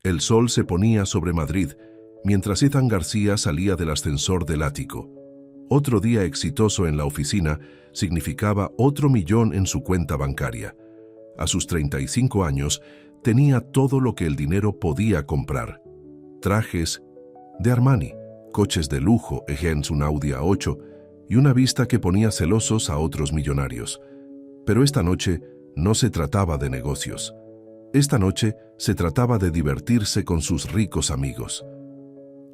El sol se ponía sobre Madrid, mientras Ethan García salía del ascensor del ático. Otro día exitoso en la oficina significaba otro millón en su cuenta bancaria. A sus 35 años, tenía todo lo que el dinero podía comprar. Trajes de Armani, coches de lujo, ejemplo un Audi A8, y una vista que ponía celosos a otros millonarios. Pero esta noche no se trataba de negocios. Esta noche se trataba de divertirse con sus ricos amigos.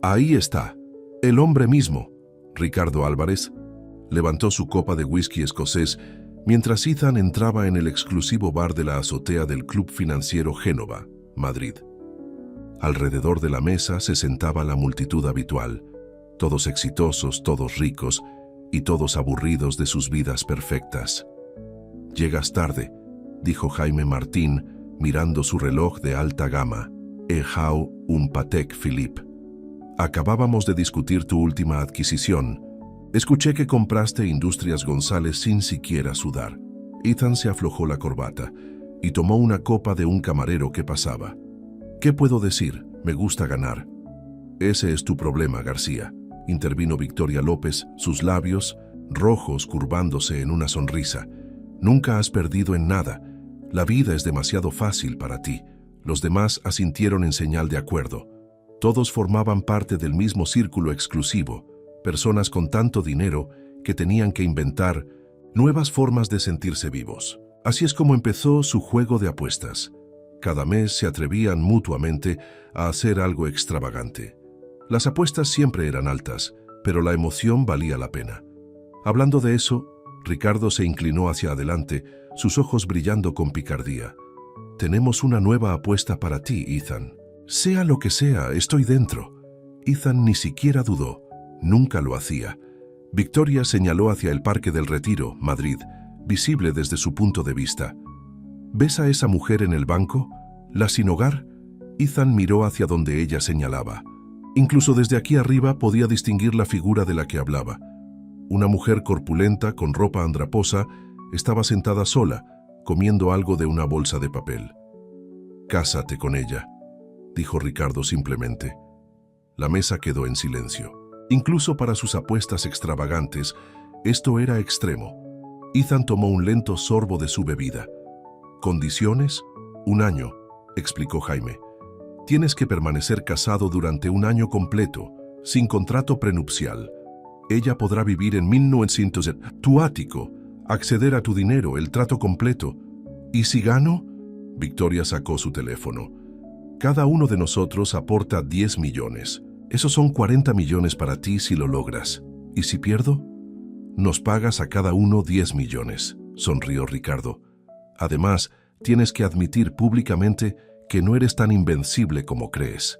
Ahí está, el hombre mismo, Ricardo Álvarez, levantó su copa de whisky escocés mientras Ethan entraba en el exclusivo bar de la azotea del Club Financiero Génova, Madrid. Alrededor de la mesa se sentaba la multitud habitual, todos exitosos, todos ricos y todos aburridos de sus vidas perfectas. «Llegas tarde», dijo Jaime Martín, mirando su reloj de alta gama, Ehau un Patek Philippe. «Acabábamos de discutir tu última adquisición. Escuché que compraste Industrias González sin siquiera sudar». Ethan se aflojó la corbata y tomó una copa de un camarero que pasaba. «¿Qué puedo decir? Me gusta ganar». «Ese es tu problema, García», intervino Victoria López, sus labios rojos curvándose en una sonrisa. «Nunca has perdido en nada. La vida es demasiado fácil para ti». Los demás asintieron en señal de acuerdo. Todos formaban parte del mismo círculo exclusivo, personas con tanto dinero que tenían que inventar nuevas formas de sentirse vivos. Así es como empezó su juego de apuestas. Cada mes se atrevían mutuamente a hacer algo extravagante. Las apuestas siempre eran altas, pero la emoción valía la pena. Hablando de eso, Ricardo se inclinó hacia adelante, sus ojos brillando con picardía. «Tenemos una nueva apuesta para ti, Ethan. Sea lo que sea, estoy dentro». Ethan ni siquiera dudó, nunca lo hacía. Victoria señaló hacia el Parque del Retiro, Madrid, visible desde su punto de vista. «¿Ves a esa mujer en el banco? ¿La sin hogar?» Ethan miró hacia donde ella señalaba. Incluso desde aquí arriba podía distinguir la figura de la que hablaba. Una mujer corpulenta, con ropa andraposa, estaba sentada sola, comiendo algo de una bolsa de papel. «Cásate con ella», dijo Ricardo simplemente. La mesa quedó en silencio. Incluso para sus apuestas extravagantes, esto era extremo. Ethan tomó un lento sorbo de su bebida. «¿Condiciones? 1 año», explicó Jaime. «Tienes que permanecer casado durante 1 año completo, sin contrato prenupcial. Ella podrá vivir en 1900 tu ático, acceder a tu dinero, el trato completo. ¿Y si gano?». Victoria sacó su teléfono. «Cada uno de nosotros aporta 10 millones. Esos son 40 millones para ti si lo logras. ¿Y si pierdo?». «Nos pagas a cada uno 10 millones», sonrió Ricardo. «Además, tienes que admitir públicamente que no eres tan invencible como crees».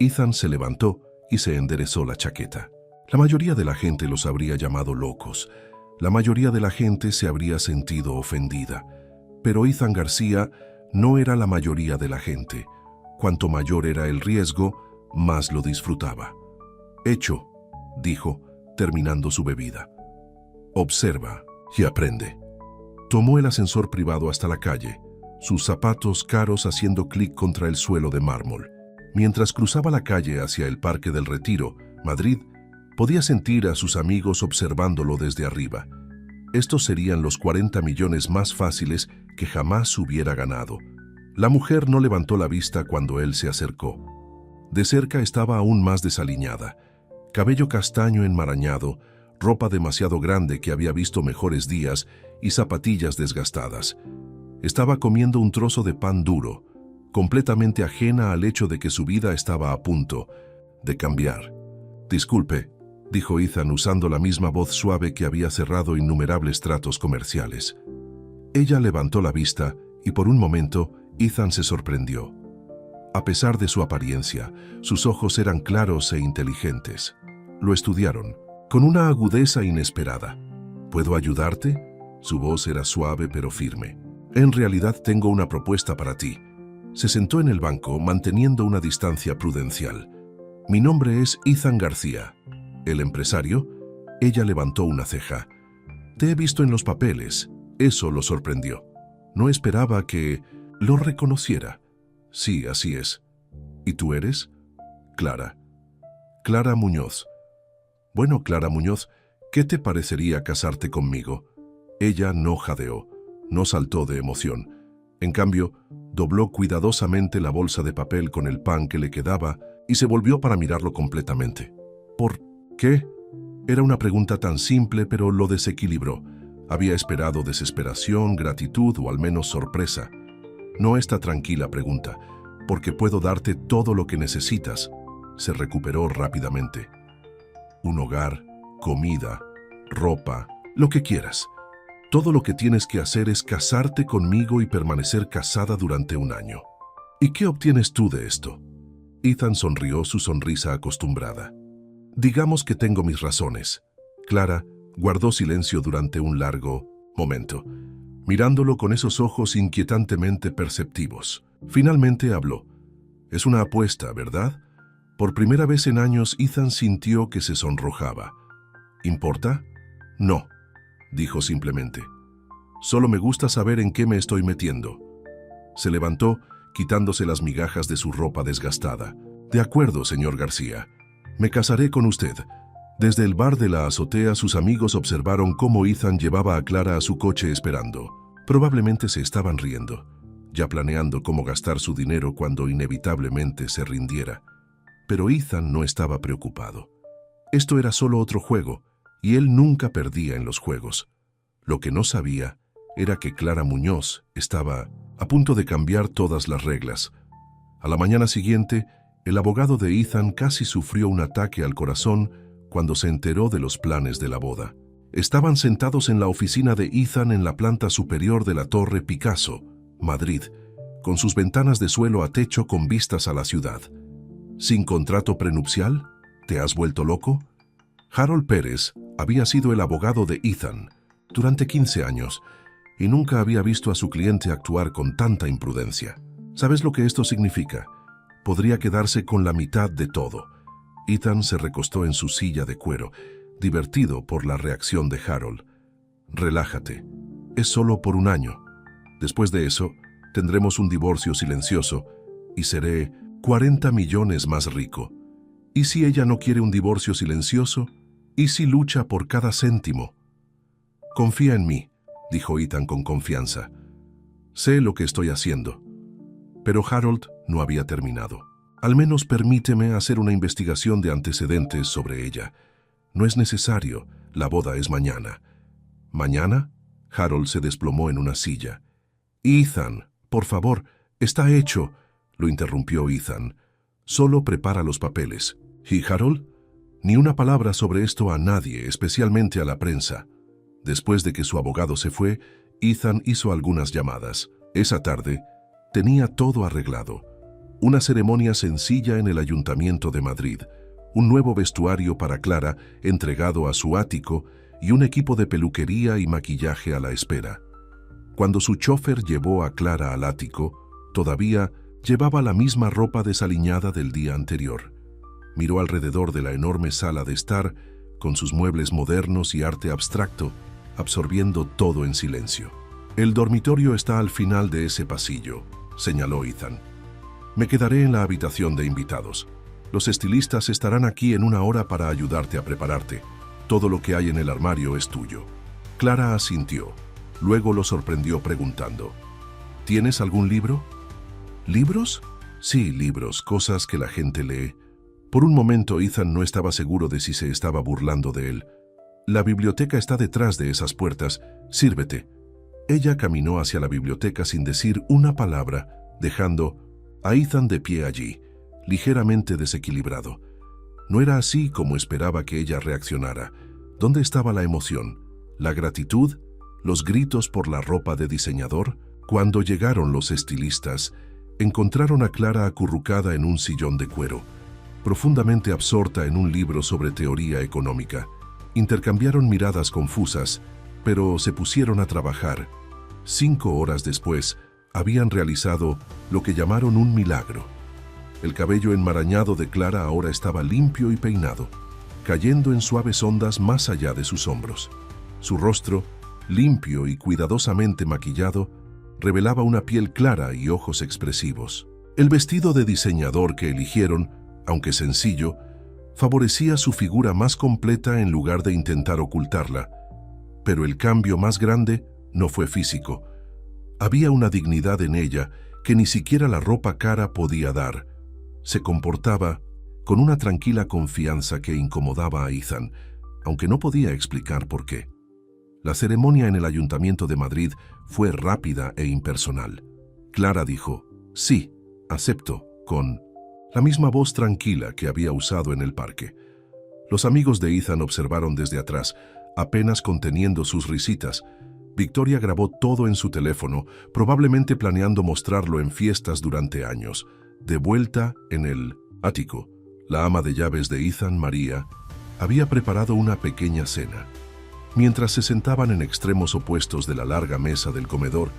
Ethan se levantó y se enderezó la chaqueta. La mayoría de la gente los habría llamado locos. La mayoría de la gente se habría sentido ofendida. Pero Ethan García no era la mayoría de la gente. Cuanto mayor era el riesgo, más lo disfrutaba. «Hecho», dijo, terminando su bebida. «Observa y aprende». Tomó el ascensor privado hasta la calle, sus zapatos caros haciendo clic contra el suelo de mármol. Mientras cruzaba la calle hacia el Parque del Retiro, Madrid, podía sentir a sus amigos observándolo desde arriba. Estos serían los 40 millones más fáciles que jamás hubiera ganado. La mujer no levantó la vista cuando él se acercó. De cerca estaba aún más desaliñada. Cabello castaño enmarañado, ropa demasiado grande que había visto mejores días y zapatillas desgastadas. Estaba comiendo un trozo de pan duro, completamente ajena al hecho de que su vida estaba a punto de cambiar. «Disculpe», dijo Ethan usando la misma voz suave que había cerrado innumerables tratos comerciales. Ella levantó la vista y por un momento Ethan se sorprendió. A pesar de su apariencia, sus ojos eran claros e inteligentes. Lo estudiaron, con una agudeza inesperada. «¿Puedo ayudarte?». Su voz era suave pero firme. «En realidad tengo una propuesta para ti». Se sentó en el banco manteniendo una distancia prudencial. «Mi nombre es Ethan García». «¿El empresario?». Ella levantó una ceja. «Te he visto en los papeles». Eso lo sorprendió. No esperaba que lo reconociera. «Sí, así es». ¿Y tú eres? Clara. Clara Muñoz. Bueno, Clara Muñoz, ¿qué te parecería casarte conmigo? Ella no jadeó, no saltó de emoción. En cambio, dobló cuidadosamente la bolsa de papel con el pan que le quedaba y se volvió para mirarlo completamente. ¿Por qué? Era una pregunta tan simple, pero lo desequilibró. Había esperado desesperación, gratitud o al menos sorpresa. No esta tranquila pregunta, porque puedo darte todo lo que necesitas. Se recuperó rápidamente. Un hogar, comida, ropa, lo que quieras. Todo lo que tienes que hacer es casarte conmigo y permanecer casada durante un año. ¿Y qué obtienes tú de esto? Ethan sonrió su sonrisa acostumbrada. Digamos que tengo mis razones. Clara guardó silencio durante un largo momento, mirándolo con esos ojos inquietantemente perceptivos. Finalmente habló. Es una apuesta, ¿verdad? Por primera vez en años, Ethan sintió que se sonrojaba. ¿Importa? No, dijo simplemente. Solo me gusta saber en qué me estoy metiendo. Se levantó, quitándose las migajas de su ropa desgastada. De acuerdo, señor García. Me casaré con usted. Desde el bar de la azotea, sus amigos observaron cómo Ethan llevaba a Clara a su coche esperando. Probablemente se estaban riendo, ya planeando cómo gastar su dinero cuando inevitablemente se rindiera. Pero Ethan no estaba preocupado. Esto era solo otro juego, y él nunca perdía en los juegos. Lo que no sabía era que Clara Muñoz estaba a punto de cambiar todas las reglas. A la mañana siguiente, el abogado de Ethan casi sufrió un ataque al corazón cuando se enteró de los planes de la boda. Estaban sentados en la oficina de Ethan en la planta superior de la Torre Picasso, Madrid, con sus ventanas de suelo a techo con vistas a la ciudad. ¿Sin contrato prenupcial? ¿Te has vuelto loco? Harold Pérez había sido el abogado de Ethan durante 15 años y nunca había visto a su cliente actuar con tanta imprudencia. ¿Sabes lo que esto significa? Podría quedarse con la mitad de todo. Ethan se recostó en su silla de cuero, divertido por la reacción de Harold. Relájate. Es solo por un año. Después de eso, tendremos un divorcio silencioso y seré 40 millones más rico. ¿Y si ella no quiere un divorcio silencioso? ¿Y si lucha por cada céntimo? Confía en mí, dijo Ethan con confianza. Sé lo que estoy haciendo. Pero Harold no había terminado. Al menos permíteme hacer una investigación de antecedentes sobre ella. No es necesario, la boda es mañana. ¿Mañana? Harold se desplomó en una silla. Ethan, por favor, está hecho, lo interrumpió Ethan. Solo prepara los papeles. ¿Y Harold? Ni una palabra sobre esto a nadie, especialmente a la prensa. Después de que su abogado se fue, Ethan hizo algunas llamadas. Esa tarde, tenía todo arreglado. Una ceremonia sencilla en el Ayuntamiento de Madrid, un nuevo vestuario para Clara entregado a su ático y un equipo de peluquería y maquillaje a la espera. Cuando su chofer llevó a Clara al ático, todavía llevaba la misma ropa desaliñada del día anterior. Miró alrededor de la enorme sala de estar, con sus muebles modernos y arte abstracto, absorbiendo todo en silencio. El dormitorio está al final de ese pasillo, señaló Ethan. Me quedaré en la habitación de invitados. Los estilistas estarán aquí en una hora para ayudarte a prepararte. Todo lo que hay en el armario es tuyo. Clara asintió. Luego lo sorprendió preguntando, ¿tienes algún libro? ¿Libros? Sí, libros, cosas que la gente lee. Por un momento Ethan no estaba seguro de si se estaba burlando de él. La biblioteca está detrás de esas puertas. Sírvete. Ella caminó hacia la biblioteca sin decir una palabra, dejando a Ethan de pie allí, ligeramente desequilibrado. No era así como esperaba que ella reaccionara. ¿Dónde estaba la emoción? ¿La gratitud? ¿Los gritos por la ropa de diseñador? Cuando llegaron los estilistas, encontraron a Clara acurrucada en un sillón de cuero, profundamente absorta en un libro sobre teoría económica. Intercambiaron miradas confusas, pero se pusieron a trabajar. 5 horas después, habían realizado lo que llamaron un milagro. El cabello enmarañado de Clara ahora estaba limpio y peinado, cayendo en suaves ondas más allá de sus hombros. Su rostro, limpio y cuidadosamente maquillado, revelaba una piel clara y ojos expresivos. El vestido de diseñador que eligieron, aunque sencillo, favorecía su figura más completa en lugar de intentar ocultarla. Pero el cambio más grande no fue físico. Había una dignidad en ella que ni siquiera la ropa cara podía dar. Se comportaba con una tranquila confianza que incomodaba a Ethan, aunque no podía explicar por qué. La ceremonia en el Ayuntamiento de Madrid fue rápida e impersonal. Clara dijo, «Sí, acepto», con la misma voz tranquila que había usado en el parque. Los amigos de Ethan observaron desde atrás, apenas conteniendo sus risitas. Victoria grabó todo en su teléfono, probablemente planeando mostrarlo en fiestas durante años. De vuelta en el ático, la ama de llaves de Ethan, María, había preparado una pequeña cena. Mientras se sentaban en extremos opuestos de la larga mesa del comedor,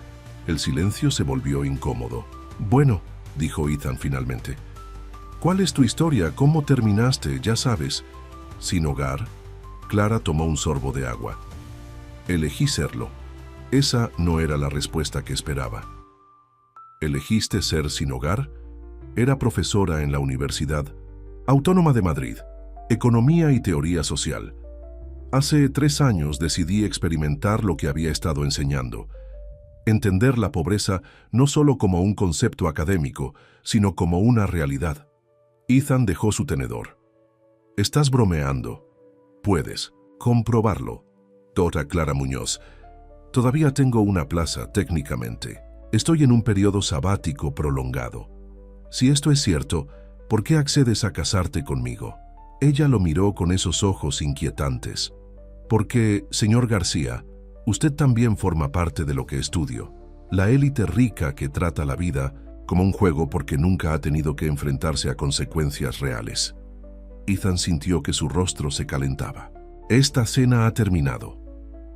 el silencio se volvió incómodo. «Bueno», dijo Ethan finalmente, «¿cuál es tu historia? ¿Cómo terminaste? Ya sabes». «Sin hogar». Clara tomó un sorbo de agua. «Elegí serlo». Esa no era la respuesta que esperaba. «¿Elegiste ser sin hogar?» Era profesora en la Universidad Autónoma de Madrid, Economía y Teoría Social. Hace 3 años decidí experimentar lo que había estado enseñando. Entender la pobreza no solo como un concepto académico, sino como una realidad. Ethan dejó su tenedor. «Estás bromeando». «Puedes comprobarlo». Dra. Clara Muñoz. «Todavía tengo una plaza, técnicamente. Estoy en un periodo sabático prolongado. Si esto es cierto, ¿por qué accedes a casarte conmigo?» Ella lo miró con esos ojos inquietantes. «Porque, señor García, usted también forma parte de lo que estudio. La élite rica que trata la vida como un juego porque nunca ha tenido que enfrentarse a consecuencias reales». Ethan sintió que su rostro se calentaba. «Esta cena ha terminado».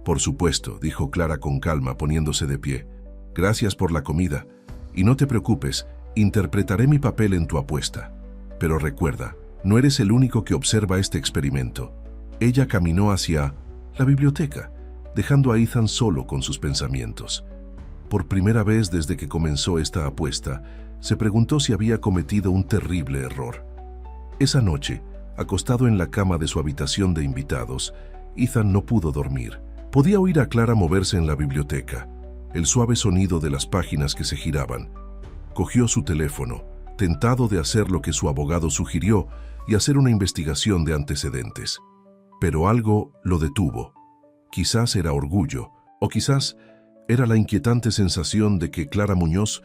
«Por supuesto», dijo Clara con calma, poniéndose de pie. «Gracias por la comida. Y no te preocupes, interpretaré mi papel en tu apuesta. Pero recuerda, no eres el único que observa este experimento». Ella caminó hacia la biblioteca, dejando a Ethan solo con sus pensamientos. Por primera vez desde que comenzó esta apuesta, se preguntó si había cometido un terrible error. Esa noche, acostado en la cama de su habitación de invitados, Ethan no pudo dormir. Podía oír a Clara moverse en la biblioteca, el suave sonido de las páginas que se giraban. Cogió su teléfono, tentado de hacer lo que su abogado sugirió y hacer una investigación de antecedentes. Pero algo lo detuvo. Quizás era orgullo, o quizás era la inquietante sensación de que Clara Muñoz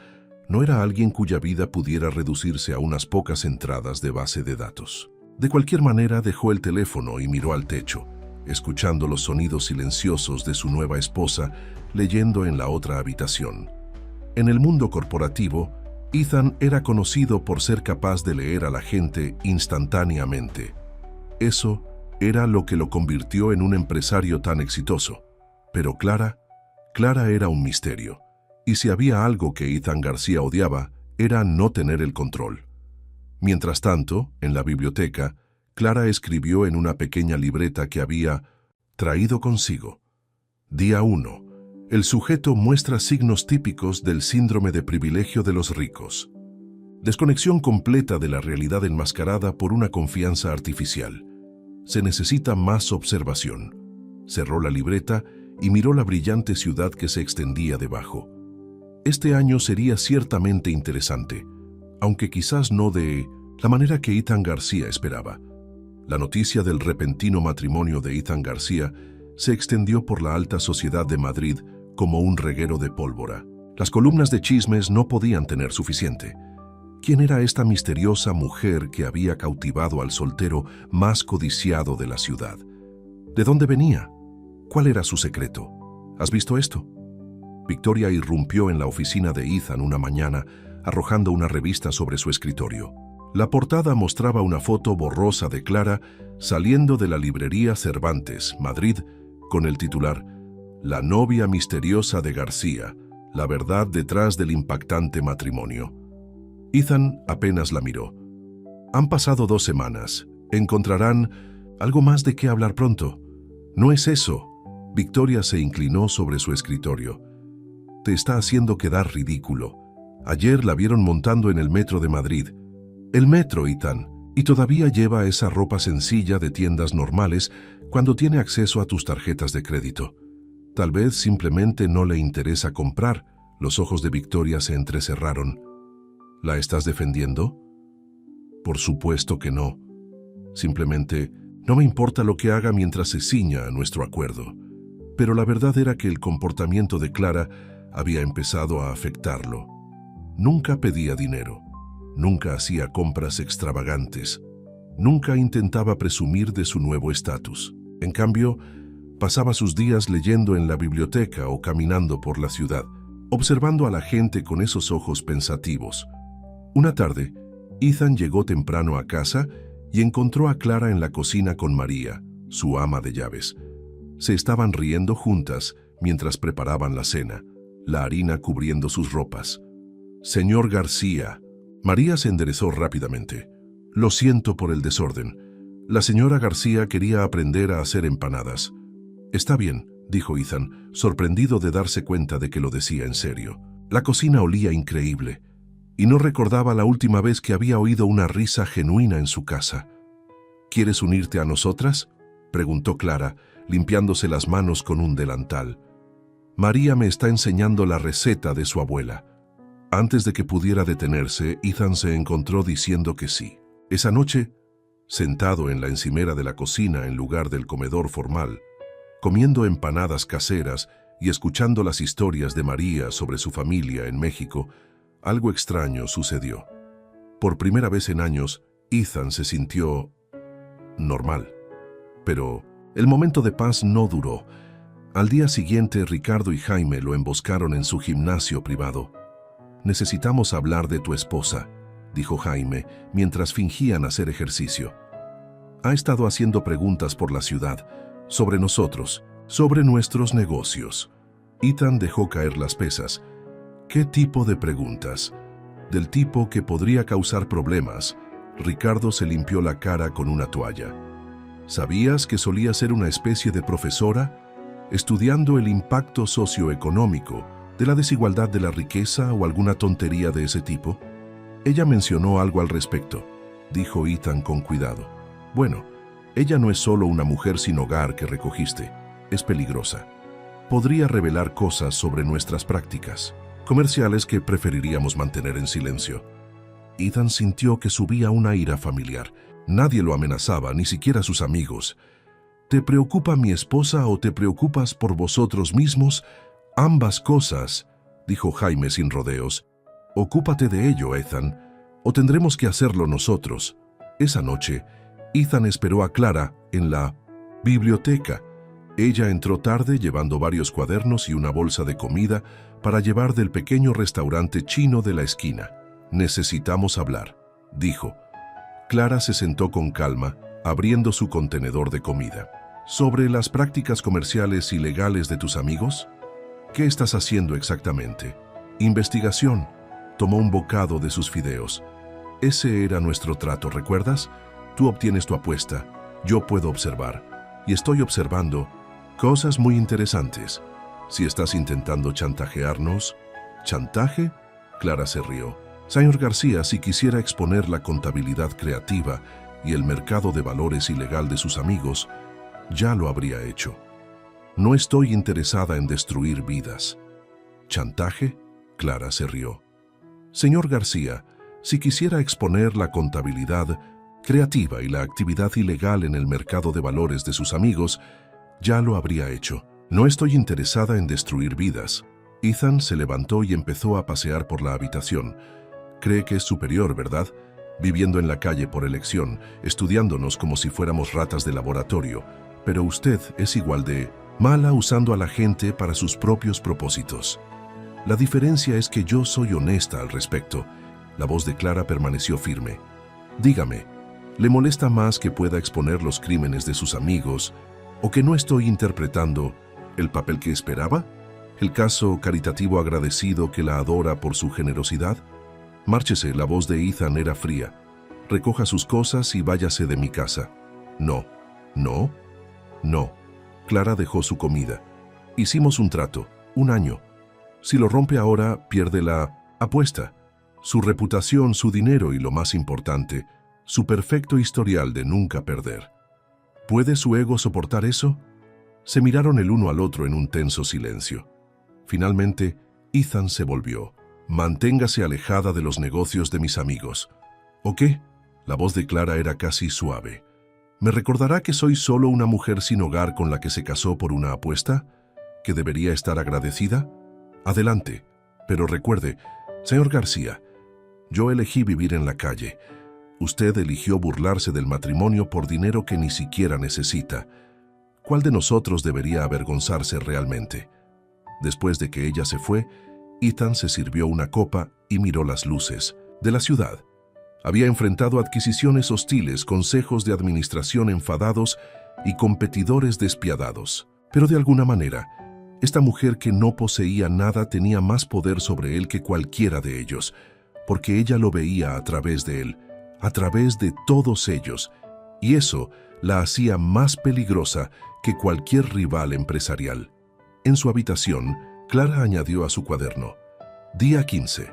no era alguien cuya vida pudiera reducirse a unas pocas entradas de base de datos. De cualquier manera, dejó el teléfono y miró al techo, escuchando los sonidos silenciosos de su nueva esposa, leyendo en la otra habitación. En el mundo corporativo, Ethan era conocido por ser capaz de leer a la gente instantáneamente. Eso era lo que lo convirtió en un empresario tan exitoso. Pero Clara era un misterio. Y si había algo que Ethan García odiaba, era no tener el control. Mientras tanto, en la biblioteca, Clara escribió en una pequeña libreta que había traído consigo. Día 1. El sujeto muestra signos típicos del síndrome de privilegio de los ricos. Desconexión completa de la realidad enmascarada por una confianza artificial. Se necesita más observación. Cerró la libreta y miró la brillante ciudad que se extendía debajo. Este año sería ciertamente interesante, aunque quizás no de la manera que Ethan García esperaba. La noticia del repentino matrimonio de Ethan García se extendió por la alta sociedad de Madrid como un reguero de pólvora. Las columnas de chismes no podían tener suficiente. ¿Quién era esta misteriosa mujer que había cautivado al soltero más codiciado de la ciudad? ¿De dónde venía? ¿Cuál era su secreto? ¿Has visto esto? Victoria irrumpió en la oficina de Ethan una mañana, arrojando una revista sobre su escritorio. La portada mostraba una foto borrosa de Clara saliendo de la librería Cervantes, Madrid, con el titular «La novia misteriosa de García, la verdad detrás del impactante matrimonio». Ethan apenas la miró. «Han pasado 2 semanas. Encontrarán algo más de qué hablar pronto». «No es eso». Victoria se inclinó sobre su escritorio. «Te está haciendo quedar ridículo. Ayer la vieron montando en el metro de Madrid. El metro, Ethan. Y todavía lleva esa ropa sencilla de tiendas normales cuando tiene acceso a tus tarjetas de crédito. Tal vez simplemente no le interesa comprar. Los ojos de Victoria se entrecerraron. ¿La estás defendiendo? Por supuesto que no. Simplemente no me importa lo que haga mientras se ciña a nuestro acuerdo. Pero la verdad era que el comportamiento de Clara había empezado a afectarlo. Nunca pedía dinero. Nunca hacía compras extravagantes. Nunca intentaba presumir de su nuevo estatus. En cambio, pasaba sus días leyendo en la biblioteca o caminando por la ciudad, observando a la gente con esos ojos pensativos. Una tarde, Ethan llegó temprano a casa y encontró a Clara en la cocina con María, su ama de llaves. Se estaban riendo juntas mientras preparaban la cena, la harina cubriendo sus ropas. «Señor García». María se enderezó rápidamente. «Lo siento por el desorden. La señora García quería aprender a hacer empanadas». «Está bien», dijo Ethan, sorprendido de darse cuenta de que lo decía en serio. La cocina olía increíble, y no recordaba la última vez que había oído una risa genuina en su casa. «¿Quieres unirte a nosotras?», preguntó Clara, limpiándose las manos con un delantal. «María me está enseñando la receta de su abuela». Antes de que pudiera detenerse, Ethan se encontró diciendo que sí. Esa noche, sentado en la encimera de la cocina en lugar del comedor formal, comiendo empanadas caseras y escuchando las historias de María sobre su familia en México, algo extraño sucedió. Por primera vez en años, Ethan se sintió normal. Pero el momento de paz no duró. Al día siguiente, Ricardo y Jaime lo emboscaron en su gimnasio privado. «Necesitamos hablar de tu esposa», dijo Jaime, mientras fingían hacer ejercicio. «Ha estado haciendo preguntas por la ciudad, sobre nosotros, sobre nuestros negocios». Ethan dejó caer las pesas. «¿Qué tipo de preguntas?». «Del tipo que podría causar problemas». Ricardo se limpió la cara con una toalla. «¿Sabías que solía ser una especie de profesora, estudiando el impacto socioeconómico de la desigualdad de la riqueza o alguna tontería de ese tipo?» «Ella mencionó algo al respecto», dijo Ethan con cuidado. «Bueno, ella no es solo una mujer sin hogar que recogiste, es peligrosa. Podría revelar cosas sobre nuestras prácticas comerciales que preferiríamos mantener en silencio». Ethan sintió que subía una ira familiar. Nadie lo amenazaba, ni siquiera sus amigos. «¿Te preocupa mi esposa o te preocupas por vosotros mismos?» «Ambas cosas», dijo Jaime sin rodeos. «Ocúpate de ello, Ethan, o tendremos que hacerlo nosotros». Esa noche, Ethan esperó a Clara en la biblioteca. Ella entró tarde llevando varios cuadernos y una bolsa de comida para llevar del pequeño restaurante chino de la esquina. «Necesitamos hablar», dijo. Clara se sentó con calma, abriendo su contenedor de comida. «¿Sobre las prácticas comerciales ilegales de tus amigos? ¿Qué estás haciendo exactamente?» «Investigación». Tomó un bocado de sus fideos. «Ese era nuestro trato, ¿recuerdas? Tú obtienes tu apuesta, yo puedo observar. Y estoy observando cosas muy interesantes. Si estás intentando chantajearnos». «¿Chantaje?», Clara se rió. «Señor García, si quisiera exponer la contabilidad creativa y el mercado de valores ilegal de sus amigos, ya lo habría hecho. No estoy interesada en destruir vidas». «¿Chantaje?», Clara se rió. «Señor García, si quisiera exponer la contabilidad creativa y la actividad ilegal en el mercado de valores de sus amigos, ya lo habría hecho. No estoy interesada en destruir vidas». Ethan se levantó y empezó a pasear por la habitación. «Cree que es superior, ¿verdad? Viviendo en la calle por elección, estudiándonos como si fuéramos ratas de laboratorio. Pero usted es igual de mala usando a la gente para sus propios propósitos. La diferencia es que yo soy honesta al respecto». La voz de Clara permaneció firme. «Dígame, ¿le molesta más que pueda exponer los crímenes de sus amigos o que no estoy interpretando el papel que esperaba? ¿El caso caritativo agradecido que la adora por su generosidad? Márchese», la voz de Ethan era fría. «Recoja sus cosas y váyase de mi casa». «No, no, no». Clara dejó su comida. «Hicimos un trato, 1 año. Si lo rompe ahora, pierde la Apuesta. Su reputación, su dinero y, lo más importante, su perfecto historial de nunca perder. ¿Puede su ego soportar eso? Se miraron el uno al otro en un tenso silencio. Finalmente, Ethan se volvió. «Manténgase alejada de los negocios de mis amigos». ¿O qué? La voz de Clara era casi suave. ¿Me recordará que soy solo una mujer sin hogar con la que se casó por una apuesta? ¿Que debería estar agradecida? Adelante. Pero recuerde, señor García, yo elegí vivir en la calle. Usted eligió burlarse del matrimonio por dinero que ni siquiera necesita. ¿Cuál de nosotros debería avergonzarse realmente? Después de que ella se fue, Ethan se sirvió una copa y miró las luces de la ciudad. Había enfrentado adquisiciones hostiles, consejos de administración enfadados y competidores despiadados. Pero de alguna manera, esta mujer que no poseía nada tenía más poder sobre él que cualquiera de ellos, porque ella lo veía a través de él, a través de todos ellos, y eso la hacía más peligrosa que cualquier rival empresarial. En su habitación, Clara añadió a su cuaderno: Día 15.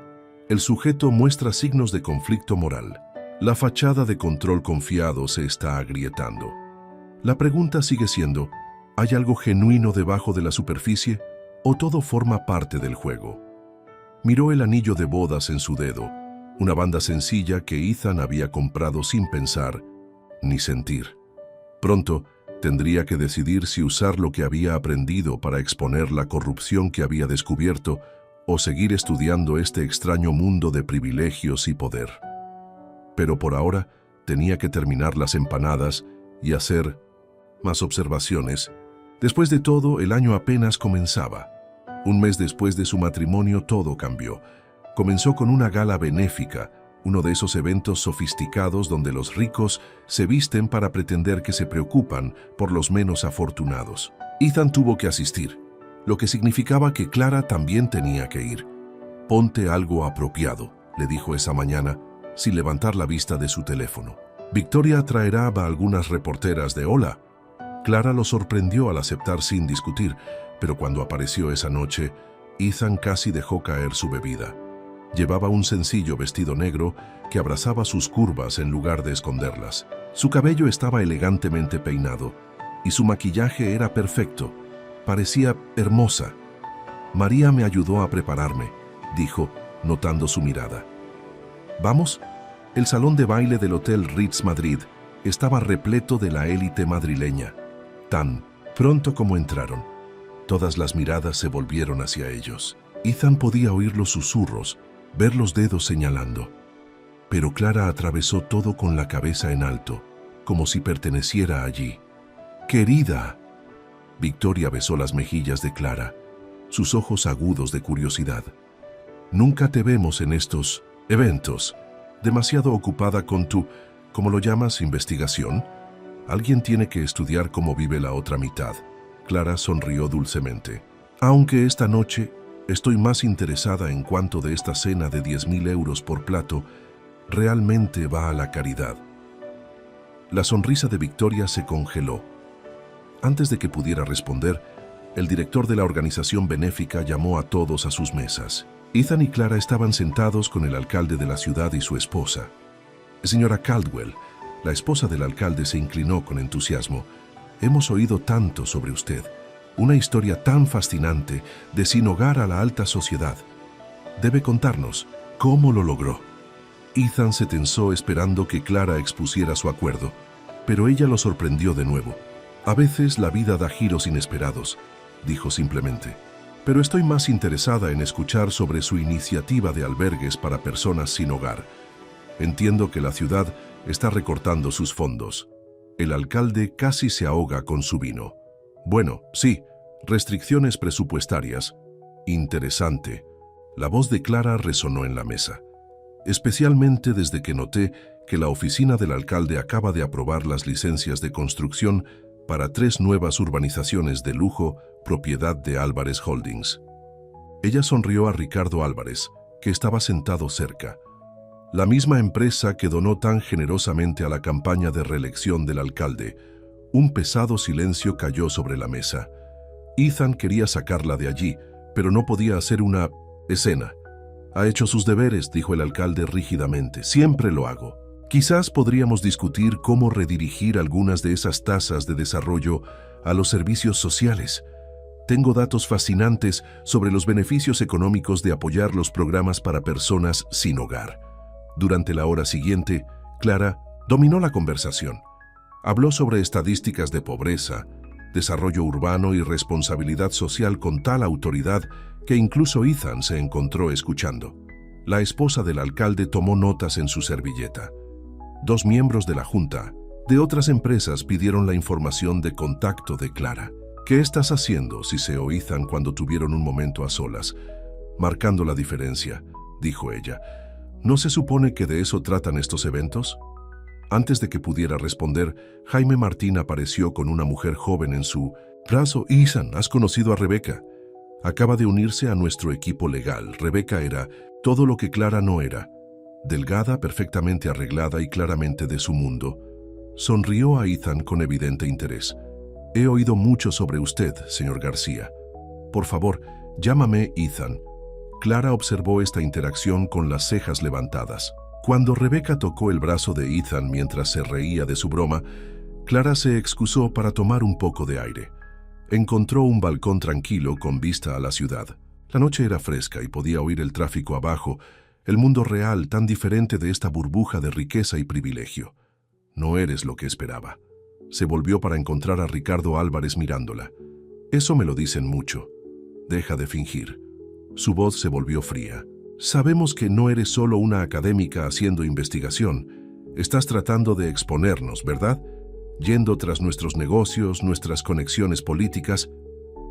El sujeto muestra signos de conflicto moral. La fachada de control confiado se está agrietando. La pregunta sigue siendo: ¿hay algo genuino debajo de la superficie o todo forma parte del juego? Miró el anillo de bodas en su dedo, una banda sencilla que Ethan había comprado sin pensar ni sentir. Pronto tendría que decidir si usar lo que había aprendido para exponer la corrupción que había descubierto o seguir estudiando este extraño mundo de privilegios y poder. Pero por ahora tenía que terminar las empanadas y hacer más observaciones. Después de todo, el año apenas comenzaba. Un mes después de su matrimonio todo cambió. Comenzó con una gala benéfica, uno de esos eventos sofisticados donde los ricos se visten para pretender que se preocupan por los menos afortunados. Ethan tuvo que asistir, lo que significaba que Clara también tenía que ir. «Ponte algo apropiado», le dijo esa mañana, sin levantar la vista de su teléfono. «Victoria traerá a algunas reporteras de Hola». Clara lo sorprendió al aceptar sin discutir, pero cuando apareció esa noche, Ethan casi dejó caer su bebida. Llevaba un sencillo vestido negro que abrazaba sus curvas en lugar de esconderlas. Su cabello estaba elegantemente peinado y su maquillaje era perfecto. Parecía hermosa. «María me ayudó a prepararme», dijo, notando su mirada. «¿Vamos?» El salón de baile del Hotel Ritz Madrid estaba repleto de la élite madrileña. Tan pronto como entraron, todas las miradas se volvieron hacia ellos. Ethan podía oír los susurros, ver los dedos señalando. Pero Clara atravesó todo con la cabeza en alto, como si perteneciera allí. «¡Querida!» Victoria besó las mejillas de Clara, sus ojos agudos de curiosidad. «Nunca te vemos en estos eventos. Demasiado ocupada con tu, ¿cómo lo llamas, investigación? Alguien tiene que estudiar cómo vive la otra mitad». Clara sonrió dulcemente. «Aunque esta noche estoy más interesada en cuánto de esta cena de 10.000 euros por plato realmente va a la caridad». La sonrisa de Victoria se congeló. Antes de que pudiera responder, el director de la organización benéfica llamó a todos a sus mesas. Ethan y Clara estaban sentados con el alcalde de la ciudad y su esposa. «Señora Caldwell», la esposa del alcalde se inclinó con entusiasmo, «hemos oído tanto sobre usted. Una historia tan fascinante de sin hogar a la alta sociedad. Debe contarnos cómo lo logró». Ethan se tensó esperando que Clara expusiera su acuerdo, pero ella lo sorprendió de nuevo. «A veces la vida da giros inesperados», dijo simplemente. «Pero estoy más interesada en escuchar sobre su iniciativa de albergues para personas sin hogar. Entiendo que la ciudad está recortando sus fondos». El alcalde casi se ahoga con su vino. «Bueno, sí, restricciones presupuestarias». «Interesante». La voz de Clara resonó en la mesa. «Especialmente desde que noté que la oficina del alcalde acaba de aprobar las licencias de construcción para 3 nuevas urbanizaciones de lujo propiedad de Álvarez Holdings». Ella sonrió a Ricardo Álvarez, que estaba sentado cerca. La misma empresa que donó tan generosamente a la campaña de reelección del alcalde. Un pesado silencio cayó sobre la mesa. Ethan quería sacarla de allí, pero no podía hacer una escena. Ha hecho sus deberes, dijo el alcalde rígidamente. Siempre lo hago. Quizás podríamos discutir cómo redirigir algunas de esas tasas de desarrollo a los servicios sociales. Tengo datos fascinantes sobre los beneficios económicos de apoyar los programas para personas sin hogar. Durante la hora siguiente, Clara dominó la conversación. Habló sobre estadísticas de pobreza, desarrollo urbano y responsabilidad social con tal autoridad que incluso Ethan se encontró escuchando. La esposa del alcalde tomó notas en su servilleta. 2 miembros de la junta de otras empresas pidieron la información de contacto de Clara. ¿Qué estás haciendo?, siseó Ethan cuando tuvieron un momento a solas. Marcando la diferencia, dijo ella. ¿No se supone que de eso tratan estos eventos? Antes de que pudiera responder, Jaime Martín apareció con una mujer joven en su brazo. Ethan, ¿has conocido a Rebeca? Acaba de unirse a nuestro equipo legal. Rebeca era todo lo que Clara no era. Delgada, perfectamente arreglada y claramente de su mundo. Sonrió a Ethan con evidente interés. He oído mucho sobre usted, señor García. Por favor, llámame Ethan. Clara observó esta interacción con las cejas levantadas. Cuando Rebeca tocó el brazo de Ethan mientras se reía de su broma, Clara se excusó para tomar un poco de aire. Encontró un balcón tranquilo con vista a la ciudad. La noche era fresca y podía oír el tráfico abajo, el mundo real tan diferente de esta burbuja de riqueza y privilegio. No eres lo que esperaba. Se volvió para encontrar a Ricardo Álvarez mirándola. Eso me lo dicen mucho. Deja de fingir. Su voz se volvió fría. Sabemos que no eres solo una académica haciendo investigación. Estás tratando de exponernos, ¿verdad? Yendo tras nuestros negocios, nuestras conexiones políticas.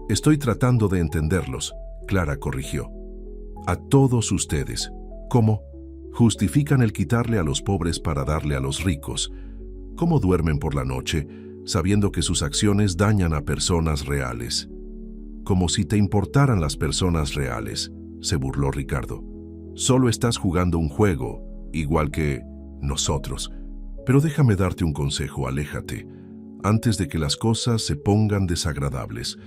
Estoy tratando de entenderlos, Clara corrigió. A todos ustedes. ¿Cómo? Justifican el quitarle a los pobres para darle a los ricos. ¿Cómo duermen por la noche, sabiendo que sus acciones dañan a personas reales? Como si te importaran las personas reales, se burló Ricardo. Solo estás jugando un juego, igual que nosotros. Pero déjame darte un consejo, aléjate, antes de que las cosas se pongan desagradables.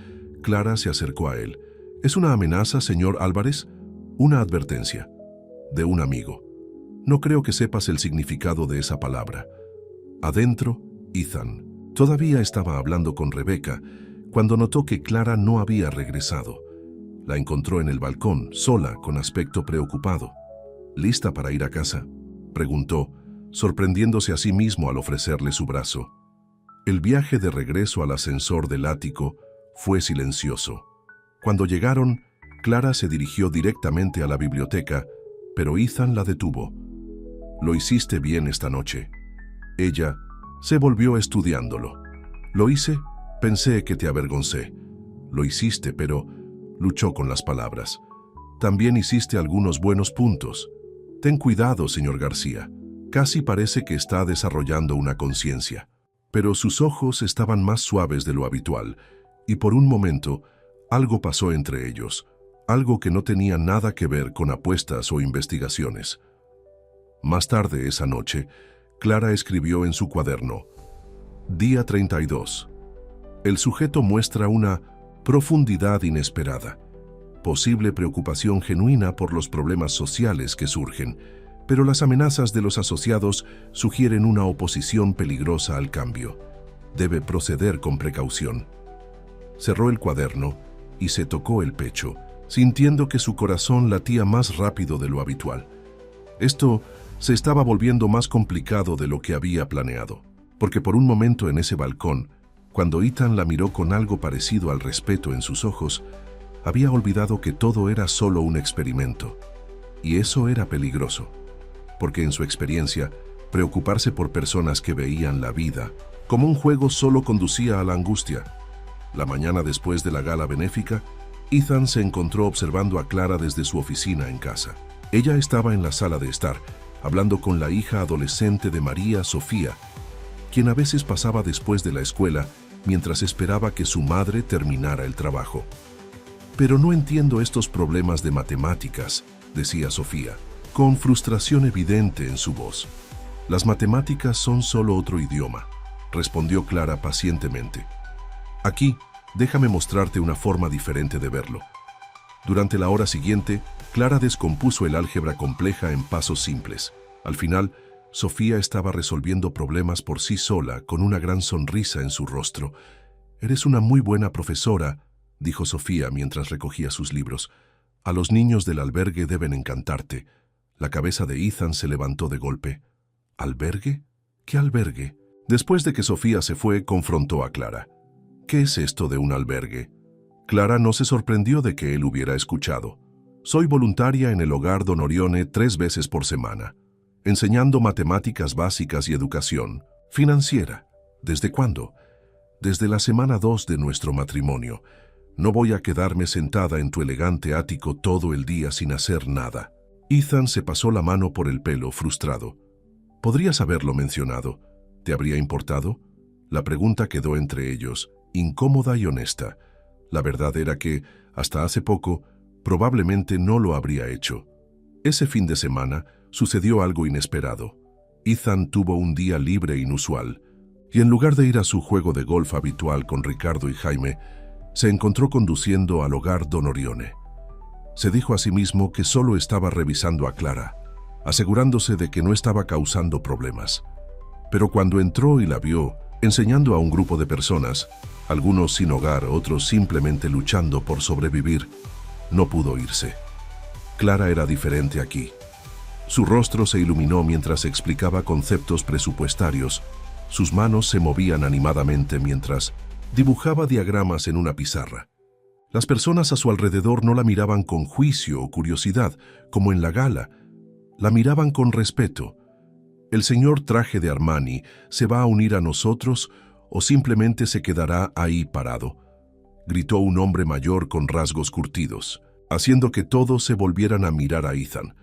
Clara se acercó a él. ¿Es una amenaza, señor Álvarez? Una advertencia. De un amigo. No creo que sepas el significado de esa palabra. Adentro, Ethan todavía estaba hablando con Rebeca cuando notó que Clara no había regresado. La encontró en el balcón, sola, con aspecto preocupado. ¿Lista para ir a casa?, preguntó, sorprendiéndose a sí mismo al ofrecerle su brazo. El viaje de regreso al ascensor del ático fue silencioso. Cuando llegaron, Clara se dirigió directamente a la biblioteca, pero Ethan la detuvo. «Lo hiciste bien esta noche». Ella se volvió estudiándolo. «¿Lo hice? Pensé que te avergoncé». «Lo hiciste, pero…» luchó con las palabras. «También hiciste algunos buenos puntos. Ten cuidado, señor García. Casi parece que está desarrollando una conciencia». Pero sus ojos estaban más suaves de lo habitual, y por un momento algo pasó entre ellos, algo que no tenía nada que ver con apuestas o investigaciones. Más tarde esa noche, Clara escribió en su cuaderno: Día 32. El sujeto muestra una profundidad inesperada, posible preocupación genuina por los problemas sociales que surgen, pero las amenazas de los asociados sugieren una oposición peligrosa al cambio. Debe proceder con precaución. Cerró el cuaderno y se tocó el pecho, sintiendo que su corazón latía más rápido de lo habitual. Esto se estaba volviendo más complicado de lo que había planeado, porque por un momento en ese balcón, cuando Ethan la miró con algo parecido al respeto en sus ojos, había olvidado que todo era solo un experimento. Y eso era peligroso, porque en su experiencia, preocuparse por personas que veían la vida como un juego solo conducía a la angustia. La mañana después de la gala benéfica, Ethan se encontró observando a Clara desde su oficina en casa. Ella estaba en la sala de estar, hablando con la hija adolescente de María, Sofía, quien a veces pasaba después de la escuela mientras esperaba que su madre terminara el trabajo. «Pero no entiendo estos problemas de matemáticas», decía Sofía, con frustración evidente en su voz. «Las matemáticas son solo otro idioma», respondió Clara pacientemente. «Aquí, déjame mostrarte una forma diferente de verlo». Durante la hora siguiente, Clara descompuso el álgebra compleja en pasos simples. Al final, Sofía estaba resolviendo problemas por sí sola, con una gran sonrisa en su rostro. «Eres una muy buena profesora», dijo Sofía mientras recogía sus libros. «A los niños del albergue deben encantarte». La cabeza de Ethan se levantó de golpe. ¿Albergue? ¿Qué albergue? Después de que Sofía se fue, confrontó a Clara. «¿Qué es esto de un albergue?» Clara no se sorprendió de que él hubiera escuchado. «Soy voluntaria en el hogar Don Orione 3 veces por semana, enseñando matemáticas básicas y educación financiera». «¿Desde cuándo?» «Desde la semana 2 de nuestro matrimonio. No voy a quedarme sentada en tu elegante ático todo el día sin hacer nada». Ethan se pasó la mano por el pelo, frustrado. «Podrías haberlo mencionado. ¿Te habría importado?» La pregunta quedó entre ellos, incómoda y honesta. La verdad era que, hasta hace poco, probablemente no lo habría hecho. Ese fin de semana sucedió algo inesperado. Ethan tuvo un día libre inusual, y en lugar de ir a su juego de golf habitual con Ricardo y Jaime, se encontró conduciendo al hogar Don Orione. Se dijo a sí mismo que solo estaba revisando a Clara, asegurándose de que no estaba causando problemas. Pero cuando entró y la vio, enseñando a un grupo de personas, algunos sin hogar, otros simplemente luchando por sobrevivir, no pudo irse. Clara era diferente aquí. Su rostro se iluminó mientras explicaba conceptos presupuestarios. Sus manos se movían animadamente mientras dibujaba diagramas en una pizarra. Las personas a su alrededor no la miraban con juicio o curiosidad, como en la gala. La miraban con respeto. ¿El señor Traje de Armani se va a unir a nosotros o simplemente se quedará ahí parado?», gritó un hombre mayor con rasgos curtidos, haciendo que todos se volvieran a mirar a Ethan.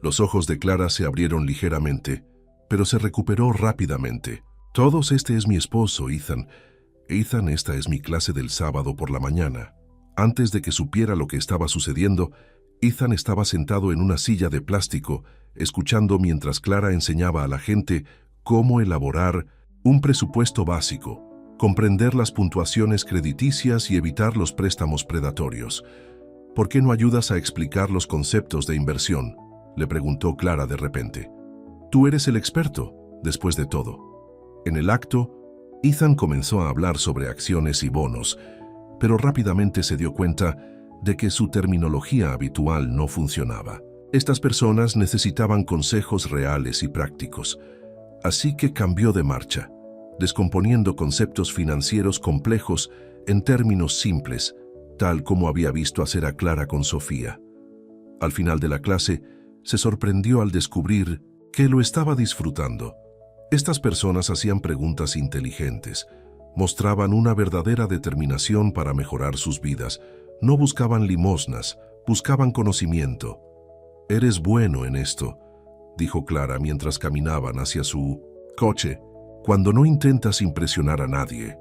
Los ojos de Clara se abrieron ligeramente, pero se recuperó rápidamente. «Todos, este es mi esposo, Ethan. Ethan, esta es mi clase del sábado por la mañana». Antes de que supiera lo que estaba sucediendo, Ethan estaba sentado en una silla de plástico, escuchando mientras Clara enseñaba a la gente cómo elaborar un presupuesto básico, comprender las puntuaciones crediticias y evitar los préstamos predatorios. «¿Por qué no ayudas a explicar los conceptos de inversión?», le preguntó Clara de repente. «Tú eres el experto, después de todo». En el acto, Ethan comenzó a hablar sobre acciones y bonos, pero rápidamente se dio cuenta de que su terminología habitual no funcionaba. Estas personas necesitaban consejos reales y prácticos, así que cambió de marcha, descomponiendo conceptos financieros complejos en términos simples, tal como había visto hacer a Clara con Sofía. Al final de la clase, se sorprendió al descubrir que lo estaba disfrutando. Estas personas hacían preguntas inteligentes, mostraban una verdadera determinación para mejorar sus vidas. No buscaban limosnas, buscaban conocimiento. «Eres bueno en esto», dijo Clara mientras caminaban hacia su coche. «Cuando no intentas impresionar a nadie».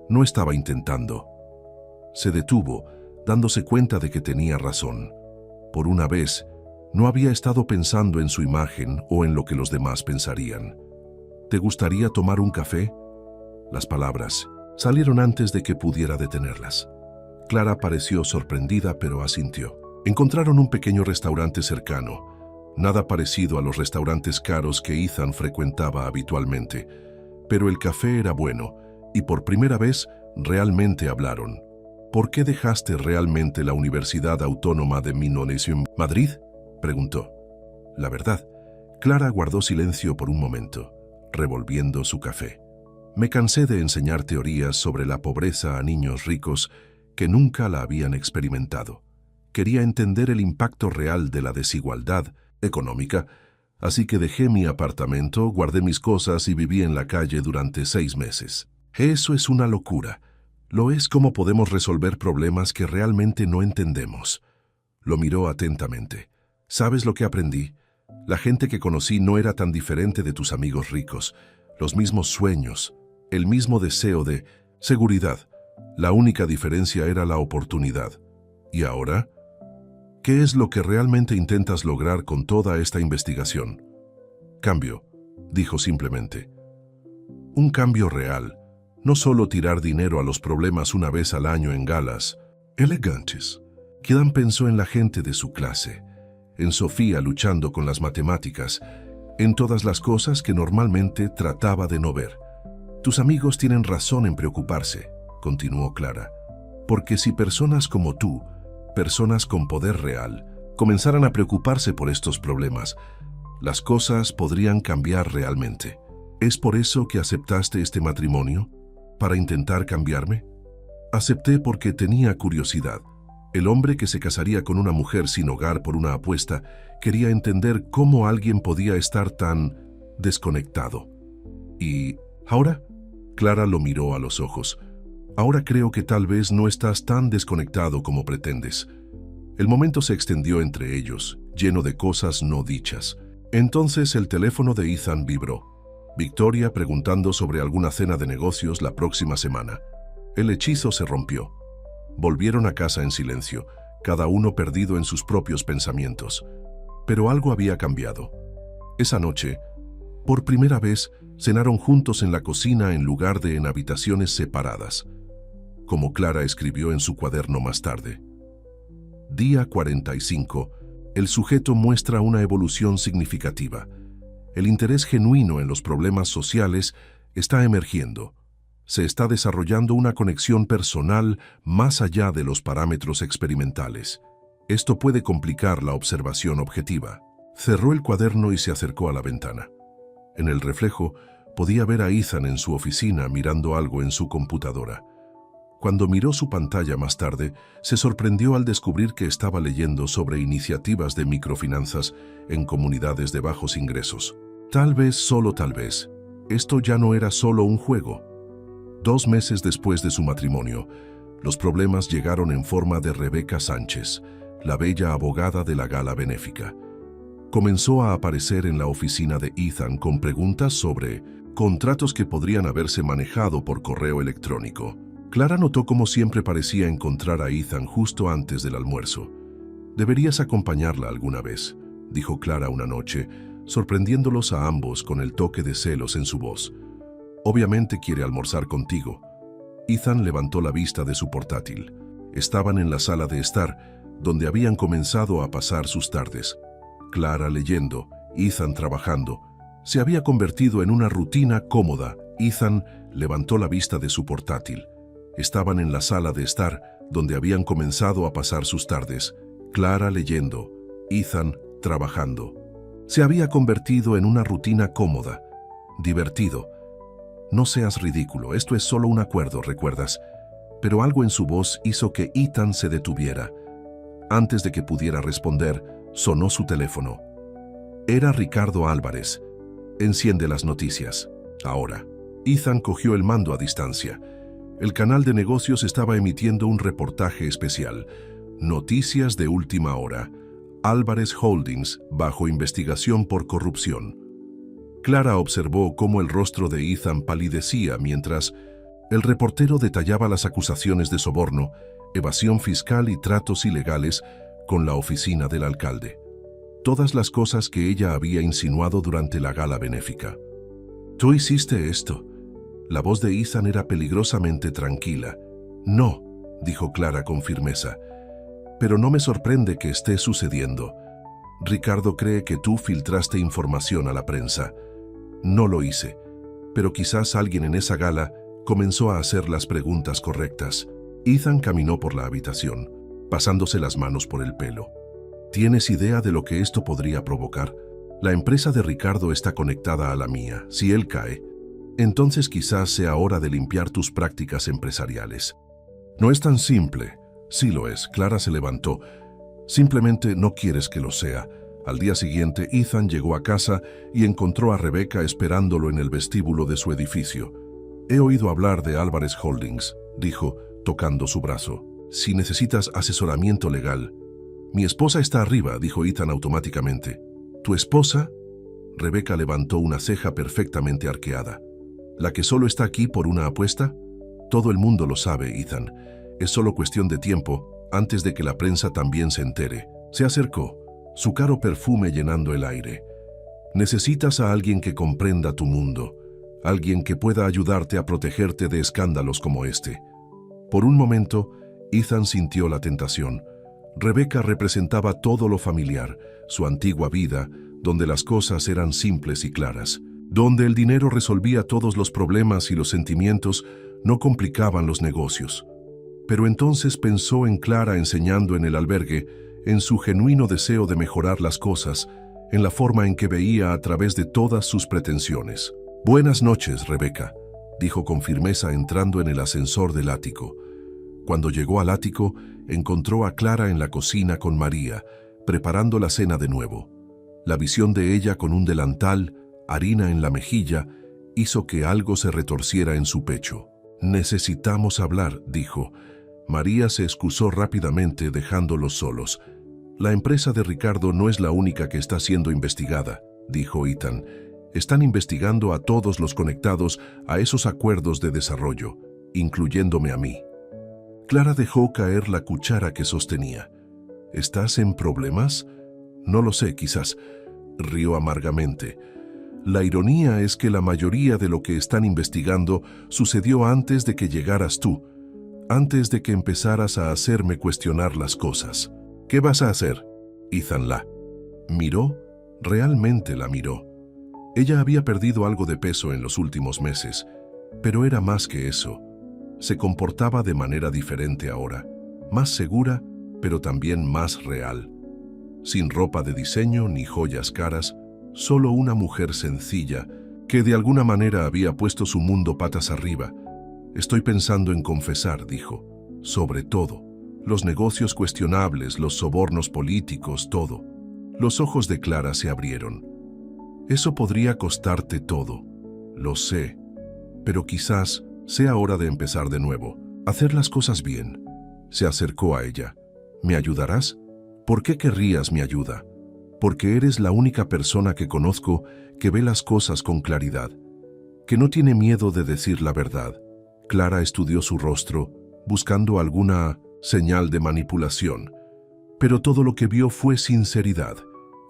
No estaba intentando. Se detuvo, dándose cuenta de que tenía razón. Por una vez, no había estado pensando en su imagen o en lo que los demás pensarían. «¿Te gustaría tomar un café?». Las palabras salieron antes de que pudiera detenerlas. Clara pareció sorprendida, pero asintió. Encontraron un pequeño restaurante cercano, nada parecido a los restaurantes caros que Ethan frecuentaba habitualmente, pero el café era bueno, y por primera vez realmente hablaron. «¿Por qué dejaste realmente la Universidad Autónoma de Madrid?», preguntó. La verdad, Clara guardó silencio por un momento, revolviendo su café. «Me cansé de enseñar teorías sobre la pobreza a niños ricos que nunca la habían experimentado. Quería entender el impacto real de la desigualdad económica, así que dejé mi apartamento, guardé mis cosas y viví en la calle durante 6 meses. Eso es una locura. Lo es como podemos resolver problemas que realmente no entendemos». Lo miró atentamente. «¿Sabes lo que aprendí? La gente que conocí no era tan diferente de tus amigos ricos. Los mismos sueños, el mismo deseo de seguridad. La única diferencia era la oportunidad. ¿Y ahora? ¿Qué es lo que realmente intentas lograr con toda esta investigación?». «Cambio», dijo simplemente. «Un cambio real. No solo tirar dinero a los problemas una vez al año en galas elegantes». Kieran pensó en la gente de su clase, en Sofía luchando con las matemáticas, en todas las cosas que normalmente trataba de no ver. Tus amigos tienen razón en preocuparse, continuó Clara, porque si personas como tú, personas con poder real, comenzaran a preocuparse por estos problemas, las cosas podrían cambiar realmente. ¿Es por eso que aceptaste este matrimonio? ¿Para intentar cambiarme? Acepté porque tenía curiosidad. El hombre que se casaría con una mujer sin hogar por una apuesta quería entender cómo alguien podía estar tan desconectado. ¿Y ahora? Clara lo miró a los ojos. Ahora creo que tal vez no estás tan desconectado como pretendes. El momento se extendió entre ellos, lleno de cosas no dichas. Entonces el teléfono de Ethan vibró. Victoria preguntando sobre alguna cena de negocios la próxima semana. El hechizo se rompió. Volvieron a casa en silencio, cada uno perdido en sus propios pensamientos. Pero algo había cambiado. Esa noche, por primera vez, cenaron juntos en la cocina en lugar de en habitaciones separadas, como Clara escribió en su cuaderno más tarde. Día 45. El sujeto muestra una evolución significativa. El interés genuino en los problemas sociales está emergiendo. Se está desarrollando una conexión personal más allá de los parámetros experimentales. Esto puede complicar la observación objetiva. Cerró el cuaderno y se acercó a la ventana. En el reflejo, podía ver a Ethan en su oficina mirando algo en su computadora. Cuando miró su pantalla más tarde, se sorprendió al descubrir que estaba leyendo sobre iniciativas de microfinanzas en comunidades de bajos ingresos. Tal vez, solo tal vez, esto ya no era solo un juego. 2 meses después de su matrimonio, los problemas llegaron en forma de Rebeca Sánchez, la bella abogada de la gala benéfica. Comenzó a aparecer en la oficina de Ethan con preguntas sobre contratos que podrían haberse manejado por correo electrónico. Clara notó cómo siempre parecía encontrar a Ethan justo antes del almuerzo. «Deberías acompañarla alguna vez», dijo Clara una noche, sorprendiéndolos a ambos con el toque de celos en su voz. «Obviamente quiere almorzar contigo». Ethan levantó la vista de su portátil. Estaban en la sala de estar, donde habían comenzado a pasar sus tardes. Clara leyendo, Ethan trabajando. Se había convertido en una rutina cómoda. Ethan levantó la vista de su portátil. Estaban en la sala de estar, donde habían comenzado a pasar sus tardes. Clara leyendo, Ethan trabajando. Se había convertido en una rutina cómoda. Divertido. «No seas ridículo, esto es solo un acuerdo, ¿recuerdas?» Pero algo en su voz hizo que Ethan se detuviera. Antes de que pudiera responder, sonó su teléfono. Era Ricardo Álvarez. «Enciende las noticias. Ahora». Ethan cogió el mando a distancia. El canal de negocios estaba emitiendo un reportaje especial. Noticias de última hora. Álvarez Holdings bajo investigación por corrupción. Clara observó cómo el rostro de Ethan palidecía mientras el reportero detallaba las acusaciones de soborno, evasión fiscal y tratos ilegales con la oficina del alcalde. Todas las cosas que ella había insinuado durante la gala benéfica. «Tú hiciste esto». La voz de Ethan era peligrosamente tranquila. «No», dijo Clara con firmeza. «Pero no me sorprende que esté sucediendo. Ricardo cree que tú filtraste información a la prensa. No lo hice, pero quizás alguien en esa gala comenzó a hacer las preguntas correctas». Ethan caminó por la habitación, pasándose las manos por el pelo. «¿Tienes idea de lo que esto podría provocar? La empresa de Ricardo está conectada a la mía. Si él cae, entonces quizás sea hora de limpiar tus prácticas empresariales». «No es tan simple». «Sí lo es», Clara se levantó. «Simplemente no quieres que lo sea». Al día siguiente, Ethan llegó a casa y encontró a Rebeca esperándolo en el vestíbulo de su edificio. «He oído hablar de Álvarez Holdings», dijo, tocando su brazo. «Si necesitas asesoramiento legal». «Mi esposa está arriba», dijo Ethan automáticamente. «¿Tu esposa?» Rebeca levantó una ceja perfectamente arqueada. «¿La que solo está aquí por una apuesta?» «Todo el mundo lo sabe, Ethan. Es solo cuestión de tiempo, antes de que la prensa también se entere». Se acercó, su caro perfume llenando el aire. «Necesitas a alguien que comprenda tu mundo, alguien que pueda ayudarte a protegerte de escándalos como este». Por un momento, Ethan sintió la tentación. Rebeca representaba todo lo familiar, su antigua vida, donde las cosas eran simples y claras, donde el dinero resolvía todos los problemas y los sentimientos no complicaban los negocios. Pero entonces pensó en Clara enseñando en el albergue, en su genuino deseo de mejorar las cosas, en la forma en que veía a través de todas sus pretensiones. «Buenas noches, Rebeca», dijo con firmeza entrando en el ascensor del ático. Cuando llegó al ático, encontró a Clara en la cocina con María, preparando la cena de nuevo. La visión de ella con un delantal, harina en la mejilla, hizo que algo se retorciera en su pecho. «Necesitamos hablar», dijo. María se excusó rápidamente, dejándolos solos. «La empresa de Ricardo no es la única que está siendo investigada», dijo Ethan. «Están investigando a todos los conectados a esos acuerdos de desarrollo, incluyéndome a mí». Clara dejó caer la cuchara que sostenía. «¿Estás en problemas?» «No lo sé, quizás», rió amargamente. «La ironía es que la mayoría de lo que están investigando sucedió antes de que llegaras tú, antes de que empezaras a hacerme cuestionar las cosas». «¿Qué vas a hacer?» Ethan la miró, realmente la miró. Ella había perdido algo de peso en los últimos meses, pero era más que eso. Se comportaba de manera diferente ahora, más segura, pero también más real. Sin ropa de diseño ni joyas caras, solo una mujer sencilla que de alguna manera había puesto su mundo patas arriba. «Estoy pensando en confesar», dijo, «sobre todo. Los negocios cuestionables, los sobornos políticos, todo». Los ojos de Clara se abrieron. «Eso podría costarte todo. Lo sé. Pero quizás sea hora de empezar de nuevo. Hacer las cosas bien». Se acercó a ella. «¿Me ayudarás? ¿Por qué querrías mi ayuda?» «Porque eres la única persona que conozco que ve las cosas con claridad, que no tiene miedo de decir la verdad». Clara estudió su rostro, buscando alguna señal de manipulación, pero todo lo que vio fue sinceridad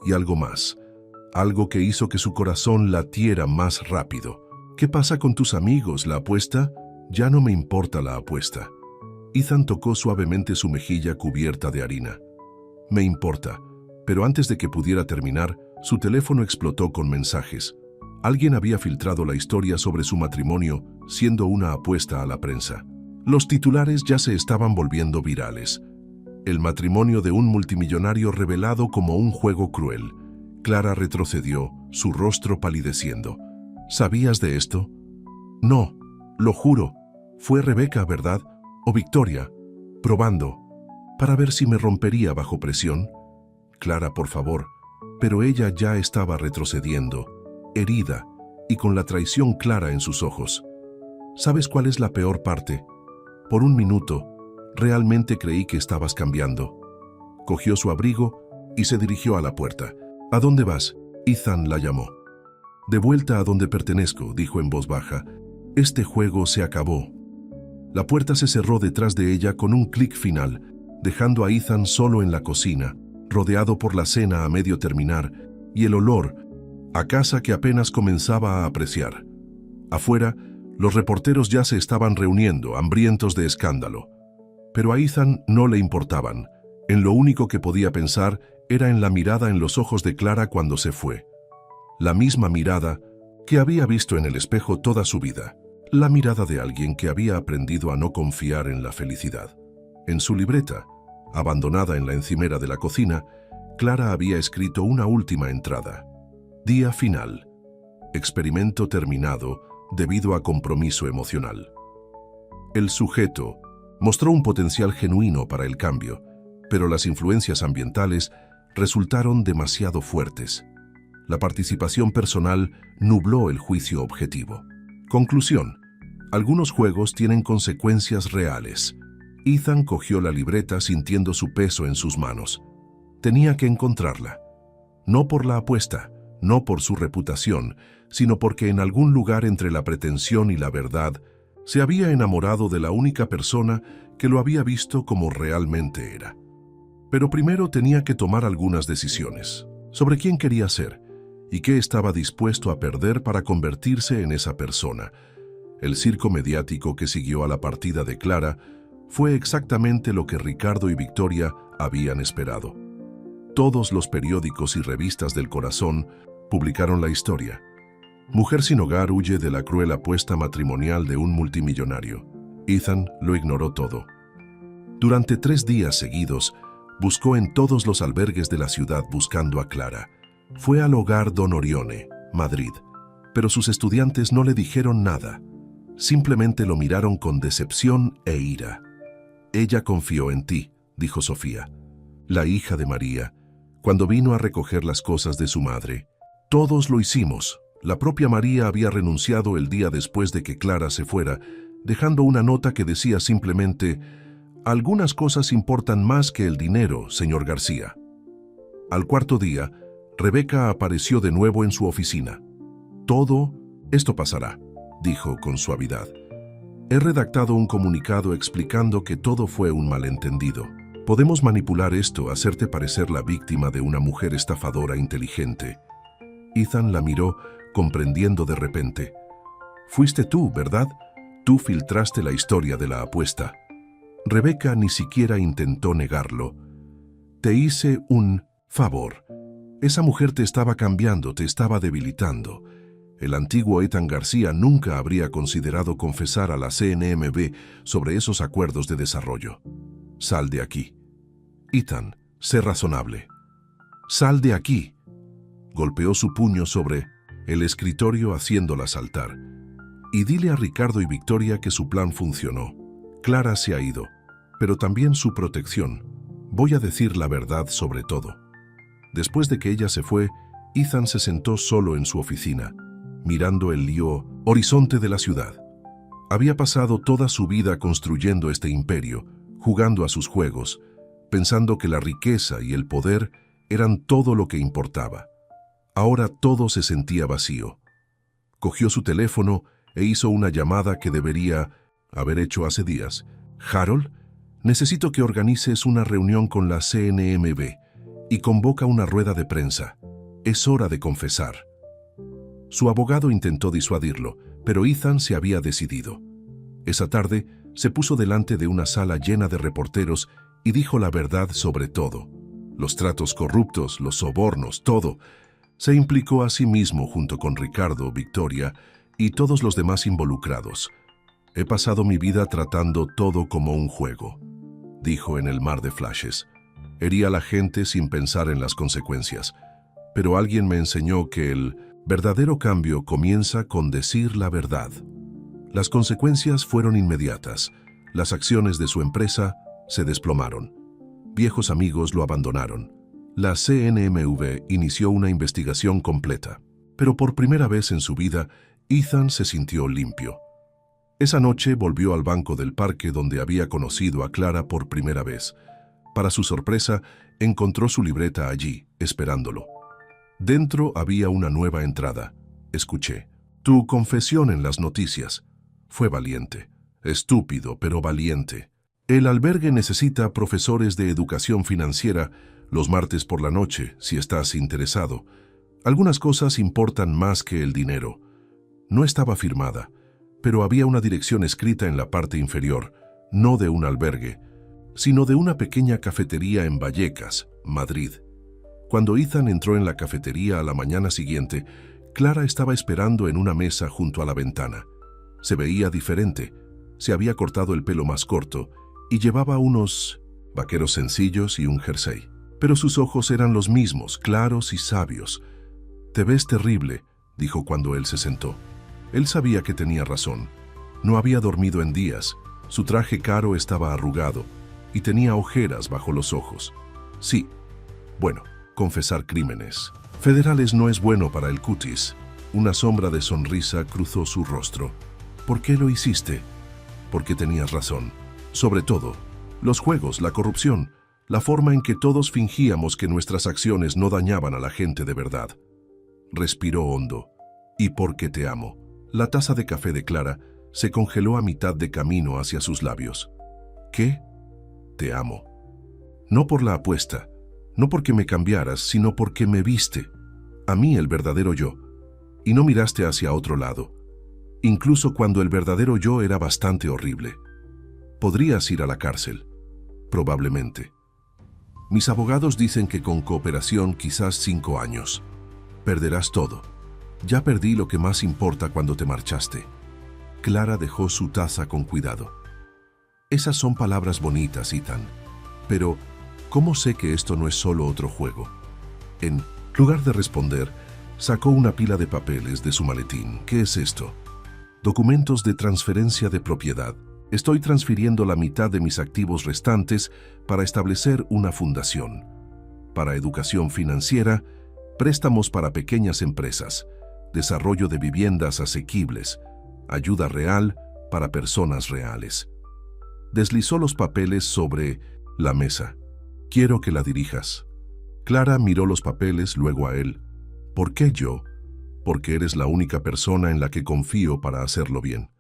y algo más, algo que hizo que su corazón latiera más rápido. «¿Qué pasa con tus amigos? ¿La apuesta?» «Ya no me importa la apuesta». Ethan tocó suavemente su mejilla cubierta de harina. «Me importa», pero antes de que pudiera terminar, su teléfono explotó con mensajes. Alguien había filtrado la historia sobre su matrimonio, siendo una apuesta a la prensa. Los titulares ya se estaban volviendo virales. El matrimonio de un multimillonario revelado como un juego cruel. Clara retrocedió, su rostro palideciendo. «¿Sabías de esto?» «No, lo juro. Fue Rebeca, ¿verdad? ¿O Victoria?» «Probando. Para ver si me rompería bajo presión». «Clara, por favor». Pero ella ya estaba retrocediendo, herida y con la traición clara en sus ojos. «¿Sabes cuál es la peor parte? Por un minuto, realmente creí que estabas cambiando». Cogió su abrigo y se dirigió a la puerta. «¿A dónde vas?» Ethan la llamó. «De vuelta a donde pertenezco», dijo en voz baja. «Este juego se acabó». La puerta se cerró detrás de ella con un clic final, dejando a Ethan solo en la cocina, rodeado por la cena a medio terminar y el olor a casa que apenas comenzaba a apreciar. Afuera, los reporteros ya se estaban reuniendo, hambrientos de escándalo. Pero a Ethan no le importaban. En lo único que podía pensar era en la mirada en los ojos de Clara cuando se fue. La misma mirada que había visto en el espejo toda su vida. La mirada de alguien que había aprendido a no confiar en la felicidad. En su libreta, abandonada en la encimera de la cocina, Clara había escrito una última entrada. Día final. Experimento terminado debido a compromiso emocional. El sujeto mostró un potencial genuino para el cambio, pero las influencias ambientales resultaron demasiado fuertes. La participación personal nubló el juicio objetivo. Conclusión. Algunos juegos tienen consecuencias reales. Ethan cogió la libreta sintiendo su peso en sus manos. Tenía que encontrarla. No por la apuesta, no por su reputación, sino porque en algún lugar entre la pretensión y la verdad se había enamorado de la única persona que lo había visto como realmente era. Pero primero tenía que tomar algunas decisiones sobre quién quería ser y qué estaba dispuesto a perder para convertirse en esa persona. El circo mediático que siguió a la partida de Clara Fue exactamente lo que Ricardo y Victoria habían esperado. Todos los periódicos y revistas del corazón publicaron la historia. Mujer sin hogar huye de la cruel apuesta matrimonial de un multimillonario. Ethan lo ignoró todo. Durante 3 días seguidos, buscó en todos los albergues de la ciudad buscando a Clara. Fue al hogar Don Orione, Madrid, pero sus estudiantes no le dijeron nada. Simplemente lo miraron con decepción e ira. Ella confió en ti, dijo Sofía, la hija de María, cuando vino a recoger las cosas de su madre. Todos lo hicimos. La propia María había renunciado el día después de que Clara se fuera, dejando una nota que decía simplemente: «Algunas cosas importan más que el dinero, señor García». Al 4.º día, Rebeca apareció de nuevo en su oficina. «Todo esto pasará», dijo con suavidad. «He redactado un comunicado explicando que todo fue un malentendido. Podemos manipular esto, hacerte parecer la víctima de una mujer estafadora inteligente». Ethan la miró, comprendiendo de repente. «Fuiste tú, ¿verdad? Tú filtraste la historia de la apuesta». Rebeca ni siquiera intentó negarlo. «Te hice un favor. Esa mujer te estaba cambiando, te estaba debilitando. El antiguo Ethan García nunca habría considerado confesar a la CNMV sobre esos acuerdos de desarrollo. Sal de aquí. Ethan, sé razonable. Sal de aquí». Golpeó su puño sobre el escritorio haciéndola saltar. «Y dile a Ricardo y Victoria que su plan funcionó. Clara se ha ido, pero también su protección. Voy a decir la verdad sobre todo». Después de que ella se fue, Ethan se sentó solo en su oficina, mirando el lío horizonte de la ciudad. Había pasado toda su vida construyendo este imperio, jugando a sus juegos, pensando que la riqueza y el poder eran todo lo que importaba. Ahora todo se sentía vacío. Cogió su teléfono e hizo una llamada que debería haber hecho hace días. «Harold, necesito que organices una reunión con la CNMV y convoca una rueda de prensa. Es hora de confesar». Su abogado intentó disuadirlo, pero Ethan se había decidido. Esa tarde se puso delante de una sala llena de reporteros y dijo la verdad sobre todo. Los tratos corruptos, los sobornos, todo. Se implicó a sí mismo junto con Ricardo, Victoria y todos los demás involucrados. «He pasado mi vida tratando todo como un juego», dijo en el mar de flashes. «Hería a la gente sin pensar en las consecuencias. Pero alguien me enseñó que el verdadero cambio comienza con decir la verdad». Las consecuencias fueron inmediatas. Las acciones de su empresa se desplomaron. Viejos amigos lo abandonaron. La CNMV inició una investigación completa. Pero por primera vez en su vida, Ethan se sintió limpio. Esa noche volvió al banco del parque donde había conocido a Clara por primera vez. Para su sorpresa, encontró su libreta allí, esperándolo. Dentro había una nueva entrada. «Escuché tu confesión en las noticias. Fue valiente. Estúpido, pero valiente. El albergue necesita profesores de educación financiera los martes por la noche, si estás interesado. Algunas cosas importan más que el dinero». No estaba firmada, pero había una dirección escrita en la parte inferior, no de un albergue, sino de una pequeña cafetería en Vallecas, Madrid. Cuando Ethan entró en la cafetería a la mañana siguiente, Clara estaba esperando en una mesa junto a la ventana. Se veía diferente. Se había cortado el pelo más corto y llevaba unos vaqueros sencillos y un jersey. Pero sus ojos eran los mismos, claros y sabios. «Te ves terrible», dijo cuando él se sentó. Él sabía que tenía razón. No había dormido en días. Su traje caro estaba arrugado y tenía ojeras bajo los ojos. «Sí. Bueno, confesar crímenes federales no es bueno para el cutis». Una sombra de sonrisa cruzó su rostro. «¿Por qué lo hiciste?» «Porque tenías razón. Sobre todo, los juegos, la corrupción, la forma en que todos fingíamos que nuestras acciones no dañaban a la gente de verdad». Respiró hondo. «Y porque te amo». La taza de café de Clara se congeló a mitad de camino hacia sus labios. «¿Qué?» «Te amo. No por la apuesta, no porque me cambiaras, sino porque me viste, a mí el verdadero yo, y no miraste hacia otro lado, incluso cuando el verdadero yo era bastante horrible». Podrías ir a la cárcel. Probablemente. Mis abogados dicen que con cooperación quizás 5 años. Perderás todo. Ya perdí lo que más importa cuando te marchaste. Clara dejó su taza con cuidado. Esas son palabras bonitas, Ethan. Pero, ¿cómo sé que esto no es solo otro juego? En lugar de responder, sacó una pila de papeles de su maletín. ¿Qué es esto? Documentos de transferencia de propiedad. Estoy transfiriendo la mitad de mis activos restantes para establecer una fundación. Para educación financiera, préstamos para pequeñas empresas, desarrollo de viviendas asequibles, ayuda real para personas reales. Deslizó los papeles sobre la mesa. Quiero que la dirijas. Clara miró los papeles, luego a él. ¿Por qué yo? Porque eres la única persona en la que confío para hacerlo bien.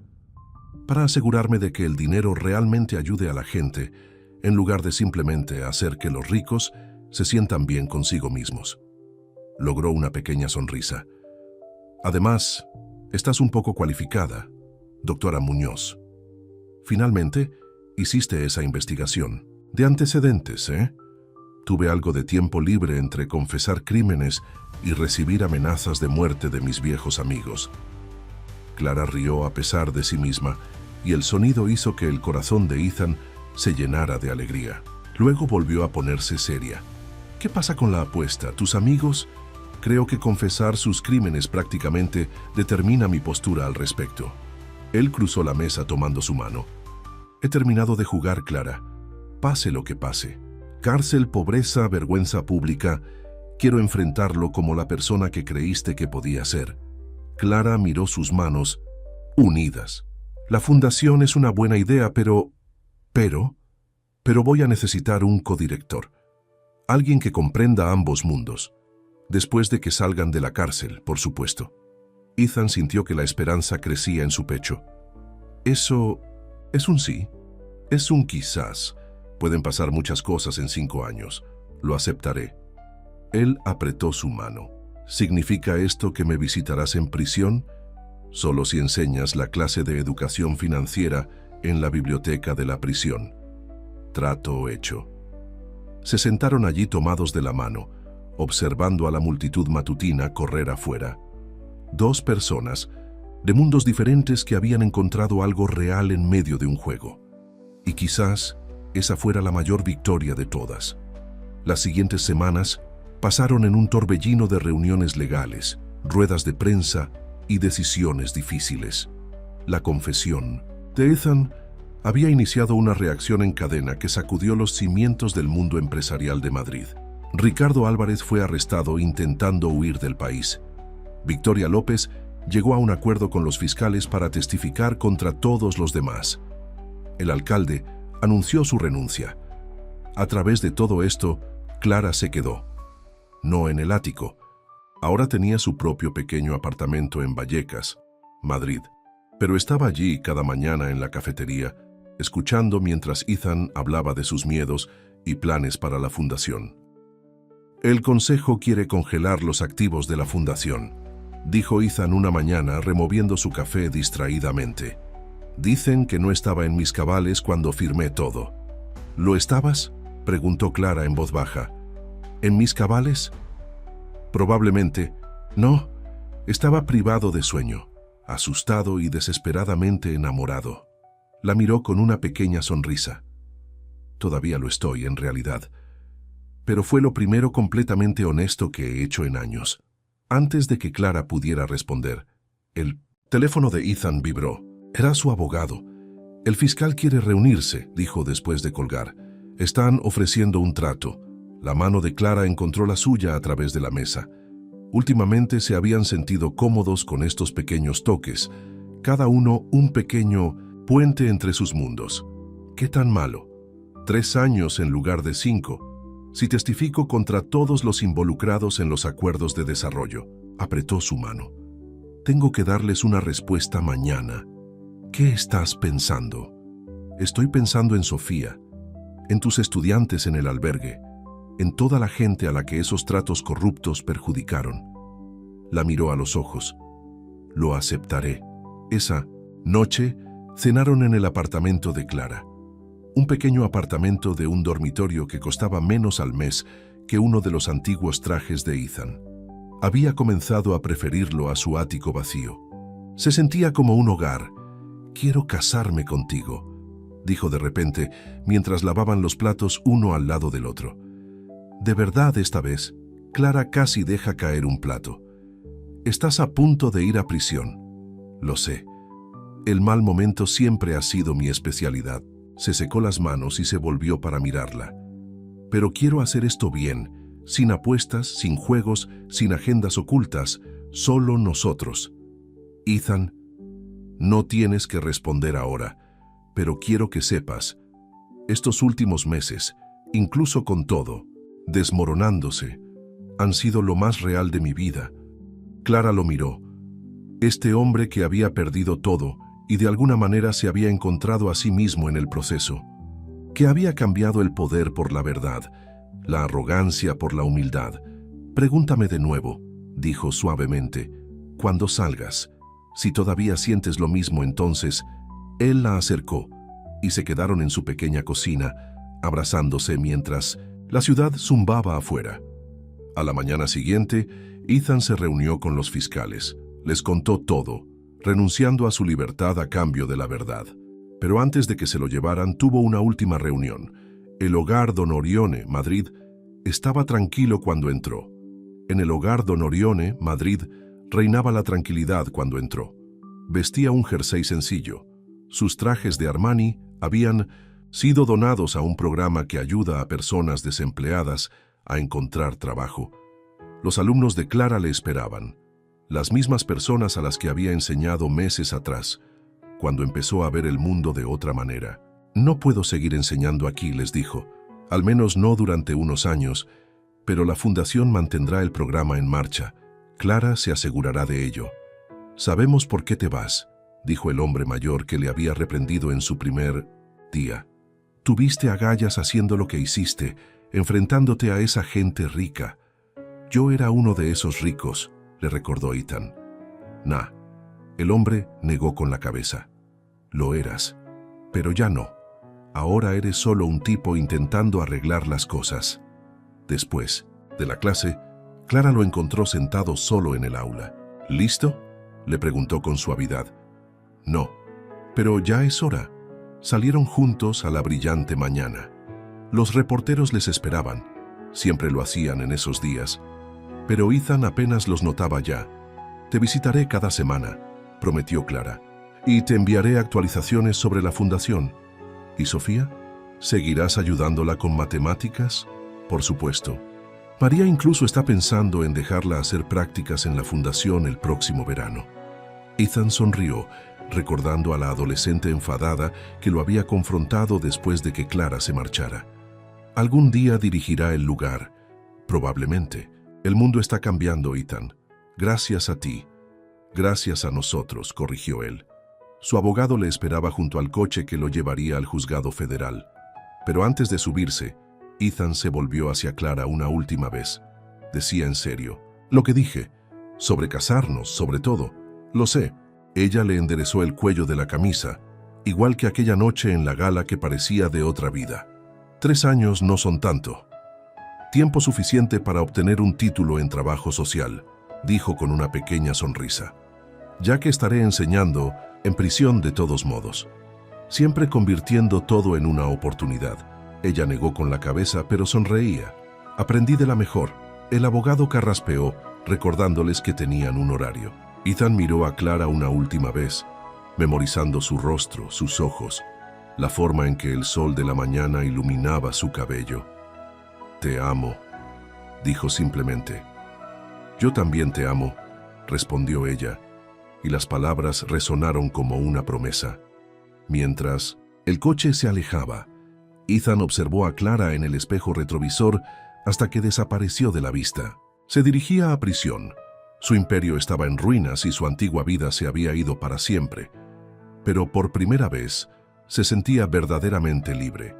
Para asegurarme de que el dinero realmente ayude a la gente, en lugar de simplemente hacer que los ricos se sientan bien consigo mismos. Logró una pequeña sonrisa. Además, estás un poco cualificada, doctora Muñoz. Finalmente, hiciste esa investigación. De antecedentes, ¿eh? Tuve algo de tiempo libre entre confesar crímenes y recibir amenazas de muerte de mis viejos amigos. Clara rió a pesar de sí misma, y el sonido hizo que el corazón de Ethan se llenara de alegría. Luego volvió a ponerse seria. ¿Qué pasa con la apuesta? ¿Tus amigos? Creo que confesar sus crímenes prácticamente determina mi postura al respecto. Él cruzó la mesa tomando su mano. He terminado de jugar, Clara. Pase lo que pase. Cárcel, pobreza, vergüenza pública. Quiero enfrentarlo como la persona que creíste que podía ser. Clara miró sus manos, unidas. La fundación es una buena idea, pero voy a necesitar un codirector. Alguien que comprenda ambos mundos. Después de que salgan de la cárcel, por supuesto. Ethan sintió que la esperanza crecía en su pecho. Eso es un sí. Es un quizás. Pueden pasar muchas cosas en 5 años. Lo aceptaré. Él apretó su mano. ¿Significa esto que me visitarás en prisión? Solo si enseñas la clase de educación financiera en la biblioteca de la prisión. Trato hecho. Se sentaron allí tomados de la mano, observando a la multitud matutina correr afuera. 2 personas, de mundos diferentes que habían encontrado algo real en medio de un juego. Y quizás esa fuera la mayor victoria de todas. Las siguientes semanas pasaron en un torbellino de reuniones legales, ruedas de prensa y decisiones difíciles. La confesión de Ethan había iniciado una reacción en cadena que sacudió los cimientos del mundo empresarial de Madrid. Ricardo Álvarez fue arrestado intentando huir del país. Victoria López llegó a un acuerdo con los fiscales para testificar contra todos los demás. El alcalde anunció su renuncia. A través de todo esto, Clara se quedó. No en el ático. Ahora tenía su propio pequeño apartamento en Vallecas, Madrid. Pero estaba allí cada mañana en la cafetería, escuchando mientras Ethan hablaba de sus miedos y planes para la fundación. El consejo quiere congelar los activos de la fundación, dijo Ethan una mañana removiendo su café distraídamente. Dicen que no estaba en mis cabales cuando firmé todo. ¿Lo estabas?, preguntó Clara en voz baja. ¿En mis cabales? Probablemente. No, estaba privado de sueño, asustado y desesperadamente enamorado. La miró con una pequeña sonrisa. Todavía lo estoy, en realidad. Pero fue lo primero completamente honesto que he hecho en años. Antes de que Clara pudiera responder, el teléfono de Ethan vibró. Era su abogado. El fiscal quiere reunirse, dijo después de colgar. Están ofreciendo un trato. La mano de Clara encontró la suya a través de la mesa. Últimamente se habían sentido cómodos con estos pequeños toques, cada uno un pequeño puente entre sus mundos. ¿Qué tan malo? 3 años en lugar de 5. Si testifico contra todos los involucrados en los acuerdos de desarrollo. Apretó su mano. Tengo que darles una respuesta mañana. ¿Qué estás pensando? Estoy pensando en Sofía, en tus estudiantes en el albergue, en toda la gente a la que esos tratos corruptos perjudicaron. La miró a los ojos. Lo aceptaré. Esa noche cenaron en el apartamento de Clara. un pequeño apartamento de un dormitorio que costaba menos al mes que uno de los antiguos trajes de Ethan. Había comenzado a preferirlo a su ático vacío. Se sentía como un hogar. «Quiero casarme contigo», dijo de repente mientras lavaban los platos uno al lado del otro. «De verdad esta vez». Clara casi deja caer un plato. «Estás a punto de ir a prisión». «Lo sé. El mal momento siempre ha sido mi especialidad». Se secó las manos y se volvió para mirarla. «Pero quiero hacer esto bien, sin apuestas, sin juegos, sin agendas ocultas, solo nosotros». «Ethan, no tienes que responder ahora, pero quiero que sepas, estos últimos meses, incluso con todo, desmoronándose, han sido lo más real de mi vida». Clara lo miró. Este hombre que había perdido todo y de alguna manera se había encontrado a sí mismo en el proceso, que había cambiado el poder por la verdad, la arrogancia por la humildad. «Pregúntame de nuevo», dijo suavemente, «cuando salgas. Si todavía sientes lo mismo, entonces». Él la acercó y se quedaron en su pequeña cocina, abrazándose mientras la ciudad zumbaba afuera. A la mañana siguiente, Ethan se reunió con los fiscales. Les contó todo, renunciando a su libertad a cambio de la verdad. Pero antes de que se lo llevaran, tuvo una última reunión. El hogar Don Orione, Madrid, estaba tranquilo cuando entró. En el hogar Don Orione, Madrid, reinaba la tranquilidad cuando entró. Vestía un jersey sencillo. Sus trajes de Armani habían sido donados a un programa que ayuda a personas desempleadas a encontrar trabajo. Los alumnos de Clara le esperaban, las mismas personas a las que había enseñado meses atrás, cuando empezó a ver el mundo de otra manera. «No puedo seguir enseñando aquí», les dijo, «al menos no durante unos años, pero la fundación mantendrá el programa en marcha. Clara se asegurará de ello». «Sabemos por qué te vas», dijo el hombre mayor que le había reprendido en su primer día. «Tuviste agallas haciendo lo que hiciste, enfrentándote a esa gente rica». «Yo era uno de esos ricos», le recordó Ethan. «Nah». El hombre negó con la cabeza. «Lo eras, pero ya no. Ahora eres solo un tipo intentando arreglar las cosas». Después de la clase, Clara lo encontró sentado solo en el aula. «¿Listo?», le preguntó con suavidad. «No, pero ya es hora». Salieron juntos a la brillante mañana. Los reporteros les esperaban. Siempre lo hacían en esos días. Pero Ethan apenas los notaba ya. «Te visitaré cada semana», prometió Clara, «y te enviaré actualizaciones sobre la fundación». «¿Y Sofía? ¿Seguirás ayudándola con matemáticas?» «Por supuesto. María incluso está pensando en dejarla hacer prácticas en la fundación el próximo verano». Ethan sonrió, recordando a la adolescente enfadada que lo había confrontado después de que Clara se marchara. «Algún día dirigirá el lugar, probablemente. El mundo está cambiando, Ethan. Gracias a ti». «Gracias a nosotros», corrigió él. Su abogado le esperaba junto al coche que lo llevaría al juzgado federal. Pero antes de subirse, Ethan se volvió hacia Clara una última vez. Decía en serio: «Lo que dije, sobre casarnos, sobre todo. Lo sé». Ella le enderezó el cuello de la camisa, igual que aquella noche en la gala que parecía de otra vida. 3 años no son tanto. Tiempo suficiente para obtener un título en trabajo social, dijo con una pequeña sonrisa. «Ya que estaré enseñando en prisión de todos modos». Siempre convirtiendo todo en una oportunidad. Ella negó con la cabeza, pero sonreía. «Aprendí de la mejor». El abogado carraspeó, recordándoles que tenían un horario. Ethan miró a Clara una última vez, memorizando su rostro, sus ojos, la forma en que el sol de la mañana iluminaba su cabello. «Te amo», dijo simplemente. «Yo también te amo», respondió ella, y las palabras resonaron como una promesa. Mientras el coche se alejaba, Ethan observó a Clara en el espejo retrovisor hasta que desapareció de la vista. Se dirigía a prisión. Su imperio estaba en ruinas y su antigua vida se había ido para siempre. Pero por primera vez se sentía verdaderamente libre.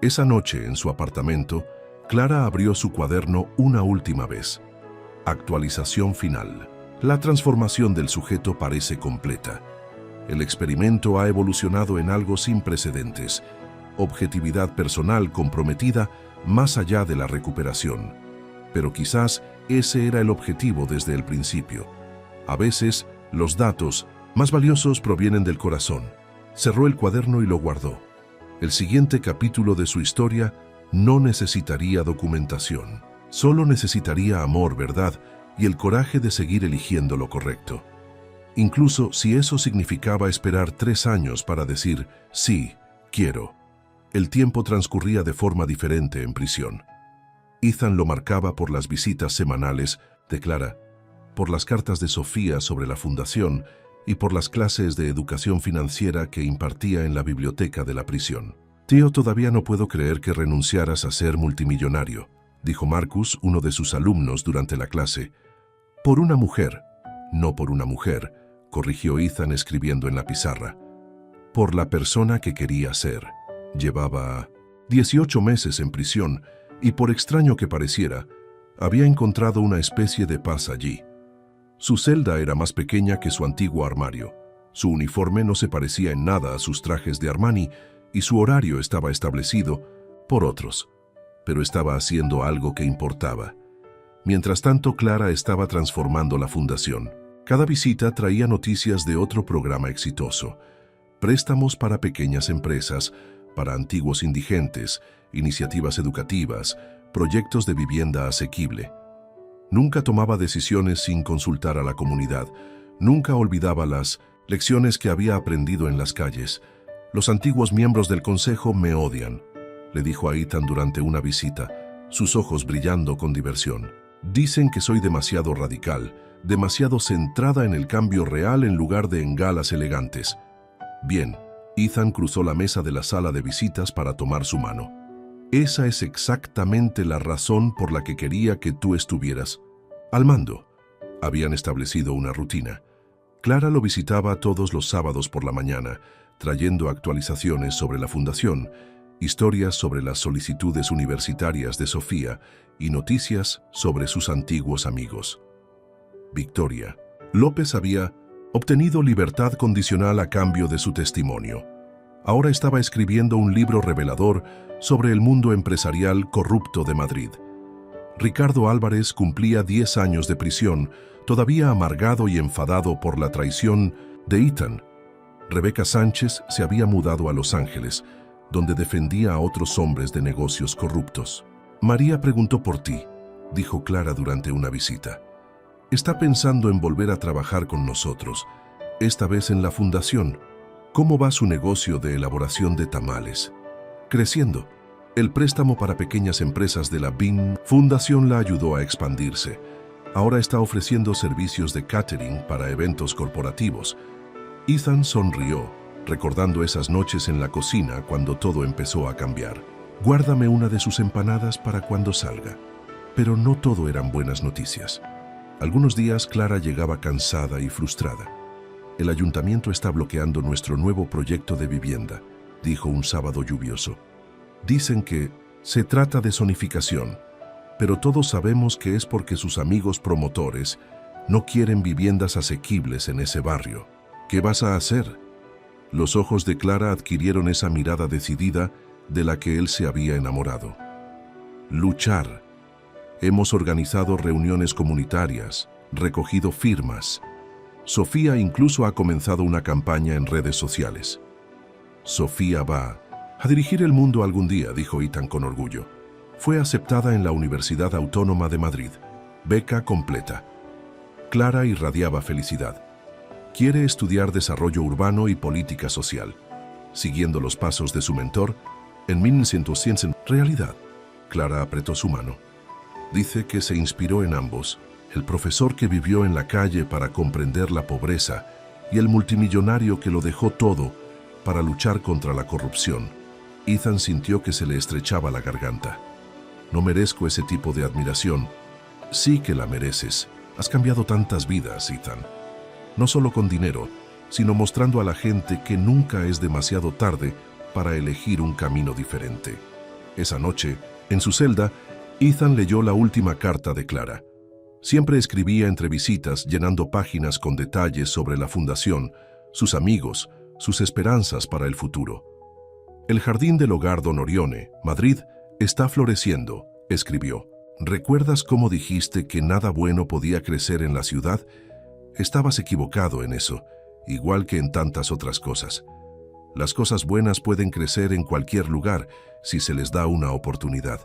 Esa noche, en su apartamento, Clara abrió su cuaderno una última vez. Actualización final. La transformación del sujeto parece completa. El experimento ha evolucionado en algo sin precedentes. objetividad personal comprometida más allá de la recuperación. Pero quizás ese era el objetivo desde el principio. A veces, los datos más valiosos provienen del corazón. Cerró el cuaderno y lo guardó. El siguiente capítulo de su historia no necesitaría documentación. Solo necesitaría amor, verdad y el coraje de seguir eligiendo lo correcto. Incluso si eso significaba esperar 3 años para decir, sí, quiero. El tiempo transcurría de forma diferente en prisión. Ethan lo marcaba por las visitas semanales de Clara, por las cartas de Sofía sobre la fundación y por las clases de educación financiera que impartía en la biblioteca de la prisión. «Tío, todavía no puedo creer que renunciaras a ser multimillonario», dijo Marcus, uno de sus alumnos, durante la clase. «Por una mujer». «No por una mujer», corrigió Ethan escribiendo en la pizarra. «Por la persona que quería ser». Llevaba 18 meses en prisión y, por extraño que pareciera, había encontrado una especie de paz allí. Su celda era más pequeña que su antiguo armario. Su uniforme no se parecía en nada a sus trajes de Armani y su horario estaba establecido por otros. Pero estaba haciendo algo que importaba. Mientras tanto, Clara estaba transformando la fundación. Cada visita traía noticias de otro programa exitoso. Préstamos para pequeñas empresas, para antiguos indigentes, iniciativas educativas, proyectos de vivienda asequible. Nunca tomaba decisiones sin consultar a la comunidad. Nunca olvidaba las lecciones que había aprendido en las calles. «Los antiguos miembros del consejo me odian», le dijo a Ethan durante una visita, sus ojos brillando con diversión. «Dicen que soy demasiado radical, demasiado centrada en el cambio real en lugar de en galas elegantes». «Bien». Ethan cruzó la mesa de la sala de visitas para tomar su mano. «Esa es exactamente la razón por la que quería que tú estuvieras al mando». Habían establecido una rutina. Clara lo visitaba todos los sábados por la mañana, trayendo actualizaciones sobre la fundación, historias sobre las solicitudes universitarias de Sofía y noticias sobre sus antiguos amigos. Victoria. López había obtenido libertad condicional a cambio de su testimonio. Ahora estaba escribiendo un libro revelador sobre el mundo empresarial corrupto de Madrid. Ricardo Álvarez cumplía 10 años de prisión, todavía amargado y enfadado por la traición de Ethan. Rebeca Sánchez se había mudado a Los Ángeles, donde defendía a otros hombres de negocios corruptos. «María preguntó por ti», dijo Clara durante una visita. «Está pensando en volver a trabajar con nosotros, esta vez en la fundación. ¿Cómo va su negocio de elaboración de tamales?» «Creciendo. El préstamo para pequeñas empresas de la BIM Fundación la ayudó a expandirse. Ahora está ofreciendo servicios de catering para eventos corporativos». Ethan sonrió, recordando esas noches en la cocina cuando todo empezó a cambiar. «Guárdame una de sus empanadas para cuando salga». Pero no todo eran buenas noticias. Algunos días Clara llegaba cansada y frustrada. «El ayuntamiento está bloqueando nuestro nuevo proyecto de vivienda», dijo un sábado lluvioso. «Dicen que se trata de zonificación, pero todos sabemos que es porque sus amigos promotores no quieren viviendas asequibles en ese barrio. ¿Qué vas a hacer?». Los ojos de Clara adquirieron esa mirada decidida de la que él se había enamorado. «Luchar. Hemos organizado reuniones comunitarias, recogido firmas. Sofía incluso ha comenzado una campaña en redes sociales». «Sofía va a dirigir el mundo algún día», dijo Ethan con orgullo. Fue aceptada en la Universidad Autónoma de Madrid. Beca completa. Clara irradiaba felicidad. Quiere estudiar desarrollo urbano y política social. Siguiendo los pasos de su mentor, en 1900 en realidad. Clara apretó su mano. Dice que se inspiró en ambos, el profesor que vivió en la calle para comprender la pobreza y el multimillonario que lo dejó todo para luchar contra la corrupción. Ethan sintió que se le estrechaba la garganta. «No merezco ese tipo de admiración». «Sí que la mereces. Has cambiado tantas vidas, Ethan. No solo con dinero, sino mostrando a la gente que nunca es demasiado tarde para elegir un camino diferente». Esa noche, en su celda, Ethan leyó la última carta de Clara. Siempre escribía entre visitas, llenando páginas con detalles sobre la fundación, sus amigos, sus esperanzas para el futuro. El jardín del hogar Don Orione, Madrid, está floreciendo, escribió. ¿Recuerdas cómo dijiste que nada bueno podía crecer en la ciudad? Estabas equivocado en eso, igual que en tantas otras cosas. Las cosas buenas pueden crecer en cualquier lugar si se les da una oportunidad.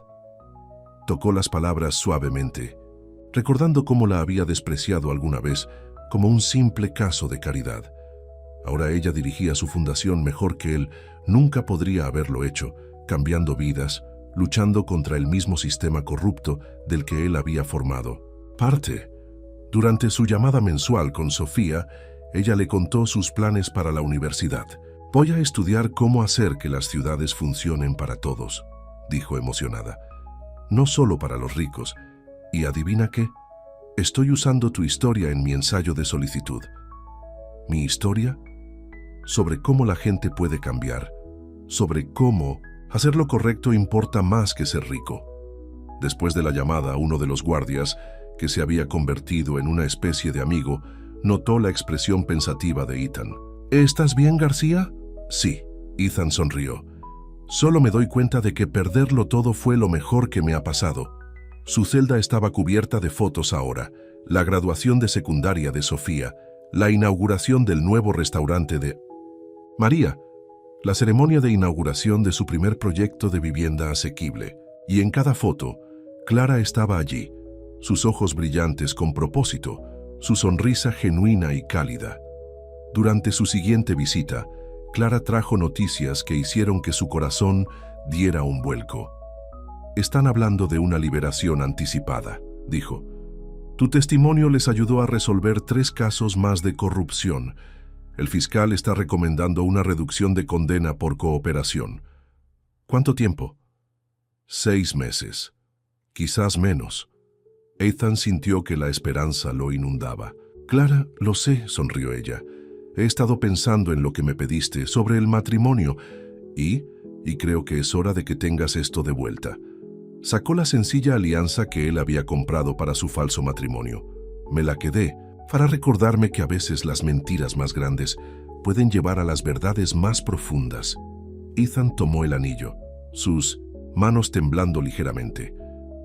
Tocó las palabras suavemente, recordando cómo la había despreciado alguna vez como un simple caso de caridad. Ahora ella dirigía su fundación mejor que él nunca podría haberlo hecho, cambiando vidas, luchando contra el mismo sistema corrupto del que él había formado. Durante su llamada mensual con Sofía, ella le contó sus planes para la universidad. «Voy a estudiar cómo hacer que las ciudades funcionen para todos», dijo emocionada. «No solo para los ricos. Y adivina qué, estoy usando tu historia en mi ensayo de solicitud». ¿Mi historia? Sobre cómo la gente puede cambiar, sobre cómo hacer lo correcto importa más que ser rico. Después de la llamada, uno de los guardias, que se había convertido en una especie de amigo, notó la expresión pensativa de Ethan. «¿Estás bien, García?» «Sí», Ethan sonrió. «Solo me doy cuenta de que perderlo todo fue lo mejor que me ha pasado». Su celda estaba cubierta de fotos ahora, la graduación de secundaria de Sofía, la inauguración del nuevo restaurante de María, la ceremonia de inauguración de su primer proyecto de vivienda asequible. Y en cada foto, Clara estaba allí, sus ojos brillantes con propósito, su sonrisa genuina y cálida. Durante su siguiente visita, Clara trajo noticias que hicieron que su corazón diera un vuelco. «Están hablando de una liberación anticipada», dijo. «Tu testimonio les ayudó a resolver 3 casos más de corrupción. El fiscal está recomendando una reducción de condena por cooperación». «¿Cuánto tiempo?» 6 meses. Quizás menos. Ethan sintió que la esperanza lo inundaba. «Clara, lo sé», sonrió ella. «He estado pensando en lo que me pediste sobre el matrimonio y creo que es hora de que tengas esto de vuelta». Sacó la sencilla alianza que él había comprado para su falso matrimonio. «Me la quedé para recordarme que a veces las mentiras más grandes pueden llevar a las verdades más profundas». Ethan tomó el anillo, sus manos temblando ligeramente.